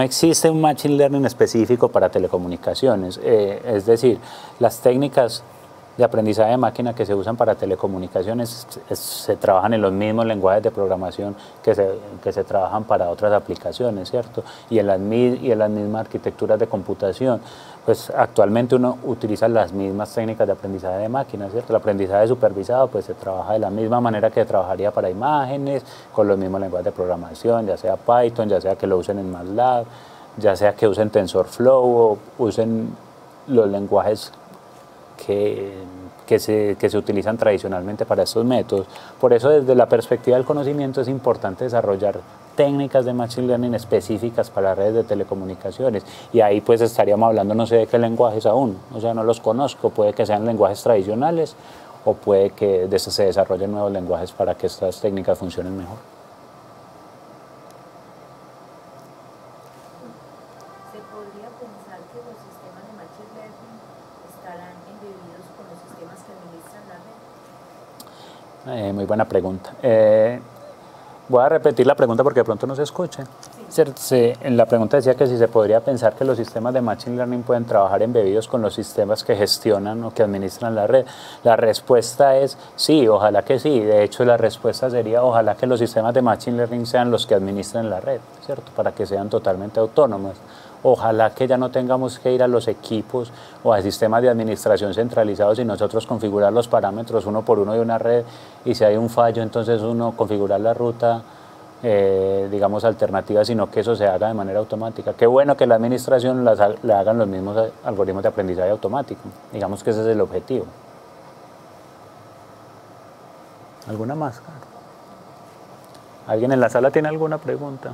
existe un Machine Learning específico para telecomunicaciones, es decir, las técnicas de aprendizaje de máquina que se usan para telecomunicaciones se trabajan en los mismos lenguajes de programación que se trabajan para otras aplicaciones, ¿cierto? Y en las mismas arquitecturas de computación. Pues actualmente uno utiliza las mismas técnicas de aprendizaje de máquina, ¿cierto? El aprendizaje supervisado pues se trabaja de la misma manera que trabajaría para imágenes, con los mismos lenguajes de programación, ya sea Python, ya sea que lo usen en MATLAB, ya sea que usen TensorFlow o usen los lenguajes que se utilizan tradicionalmente para estos métodos. Por eso desde la perspectiva del conocimiento es importante desarrollar técnicas de Machine Learning específicas para redes de telecomunicaciones y ahí pues estaríamos hablando no sé de qué lenguajes aún, o sea no los conozco, puede que sean lenguajes tradicionales o puede que se desarrollen nuevos lenguajes para que estas técnicas funcionen mejor. ¿Se podría pensar que los sistemas de Machine Learning estarán embebidos con los sistemas que administran la red? Muy buena pregunta. Voy a repetir la pregunta porque de pronto no se escuche. Sí. En la pregunta decía que si se podría pensar que los sistemas de Machine Learning pueden trabajar embebidos con los sistemas que gestionan o que administran la red. La respuesta es sí, ojalá que sí. De hecho, la respuesta sería ojalá que los sistemas de Machine Learning sean los que administran la red, ¿cierto? Para que sean totalmente autónomos. Ojalá que ya no tengamos que ir a los equipos o a sistemas de administración centralizados y nosotros configurar los parámetros uno por uno de una red y si hay un fallo entonces uno configurar la ruta digamos alternativa, sino que eso se haga de manera automática. Qué bueno que la administración le hagan los mismos algoritmos de aprendizaje automático, digamos que ese es el objetivo. ¿Alguna más? ¿Alguien en la sala tiene alguna pregunta?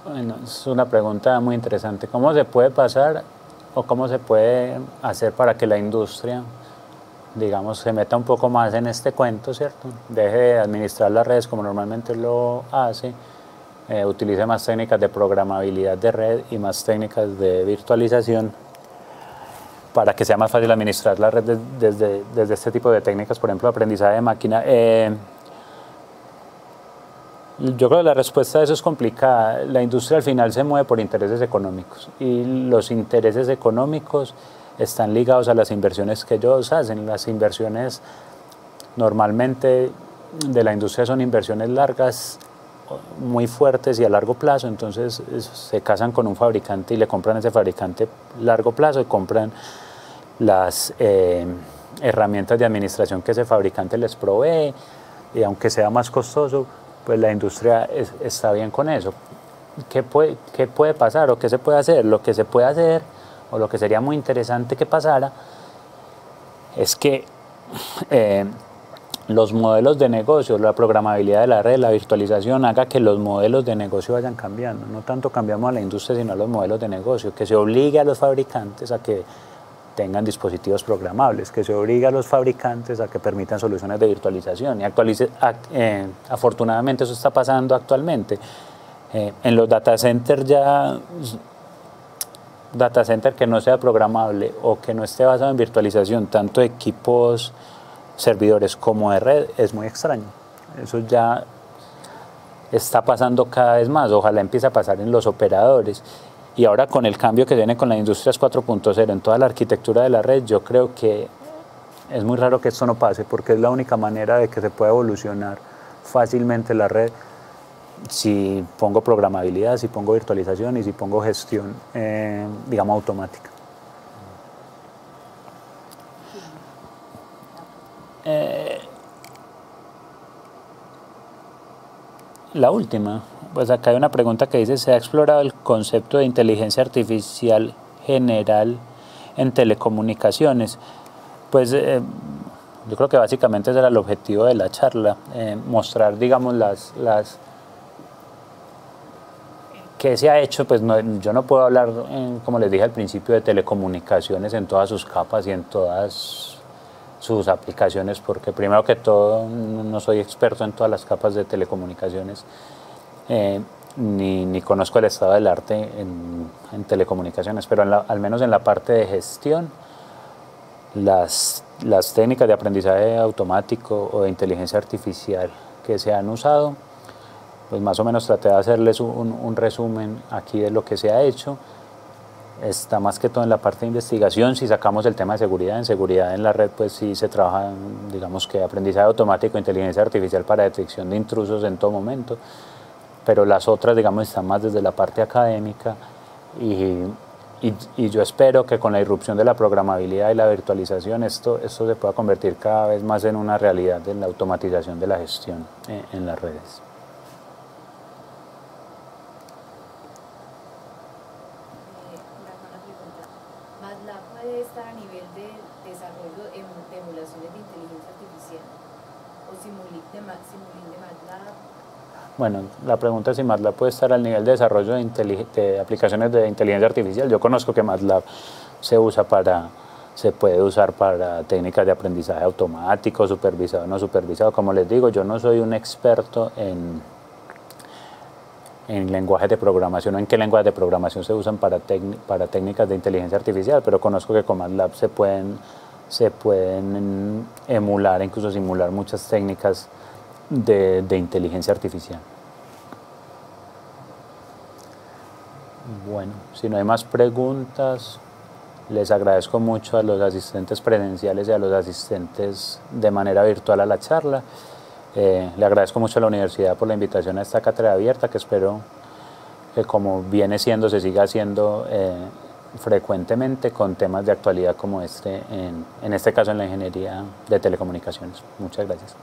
Bueno, es una pregunta muy interesante. ¿Cómo se puede pasar o cómo se puede hacer para que la industria, digamos, se meta un poco más en este cuento, ¿cierto? Deje de administrar las redes como normalmente lo hace, utilice más técnicas de programabilidad de red y más técnicas de virtualización para que sea más fácil administrar la red desde este tipo de técnicas, por ejemplo, aprendizaje de máquina? Yo creo que la respuesta a eso es complicada. La industria al final se mueve por intereses económicos y los intereses económicos están ligados a las inversiones que ellos hacen. Las inversiones normalmente de la industria son inversiones largas, muy fuertes y a largo plazo, entonces se casan con un fabricante y le compran a ese fabricante a largo plazo y compran las herramientas de administración que ese fabricante les provee y aunque sea más costoso, pues la industria está bien con eso. ¿Qué puede pasar o qué se puede hacer? Lo que se puede hacer, o lo que sería muy interesante que pasara, es que los modelos de negocio, la programabilidad de la red, la virtualización, haga que los modelos de negocio vayan cambiando. No tanto cambiamos a la industria, sino a los modelos de negocio, que se obligue a los fabricantes a que tengan dispositivos programables, que se obliga a los fabricantes a que permitan soluciones de virtualización. Y afortunadamente eso está pasando actualmente. En los data centers data center que no sea programable o que no esté basado en virtualización, tanto de equipos servidores como de red, es muy extraño. Eso ya está pasando cada vez más, ojalá empiece a pasar en los operadores. Y ahora con el cambio que viene con la Industrias 4.0 en toda la arquitectura de la red, yo creo que es muy raro que esto no pase, porque es la única manera de que se pueda evolucionar fácilmente la red si pongo programabilidad, si pongo virtualización y si pongo gestión, digamos, automática. La última, pues acá hay una pregunta que dice, ¿se ha explorado el concepto de inteligencia artificial general en telecomunicaciones? Pues yo creo que básicamente ese era el objetivo de la charla, mostrar, digamos, ¿qué se ha hecho? Pues yo no puedo hablar, como les dije al principio, de telecomunicaciones en todas sus capas y en todas sus aplicaciones, porque primero que todo no soy experto en todas las capas de telecomunicaciones, ni conozco el estado del arte en telecomunicaciones, pero al menos en la parte de gestión, las técnicas de aprendizaje automático o de inteligencia artificial que se han usado, pues más o menos traté de hacerles un resumen aquí de lo que se ha hecho. Está más que todo en la parte de investigación. Si sacamos el tema de seguridad, en seguridad en la red, pues sí se trabaja, digamos que aprendizaje automático, inteligencia artificial para detección de intrusos en todo momento, pero las otras, digamos, están más desde la parte académica y yo espero que con la irrupción de la programabilidad y la virtualización esto se pueda convertir cada vez más en una realidad en la automatización de la gestión en las redes. ¿MATLAB puede estar a nivel de desarrollo de emulaciones de inteligencia artificial? ¿O Simulink de MATLAB? Bueno, la pregunta es si MATLAB puede estar al nivel de desarrollo de aplicaciones de inteligencia artificial. Yo conozco que MATLAB se puede usar para técnicas de aprendizaje automático, supervisado o no supervisado. Como les digo, yo no soy un experto en lenguajes de programación o en qué lenguajes de programación se usan para técnicas de inteligencia artificial, pero conozco que con MATLAB se pueden emular, incluso simular muchas técnicas de inteligencia artificial. Bueno, si no hay más preguntas, les agradezco mucho a los asistentes presenciales y a los asistentes de manera virtual a la charla. Le agradezco mucho a la universidad por la invitación a esta cátedra abierta, que espero que como viene siendo, se siga haciendo frecuentemente con temas de actualidad como en este caso en la ingeniería de telecomunicaciones. Muchas gracias.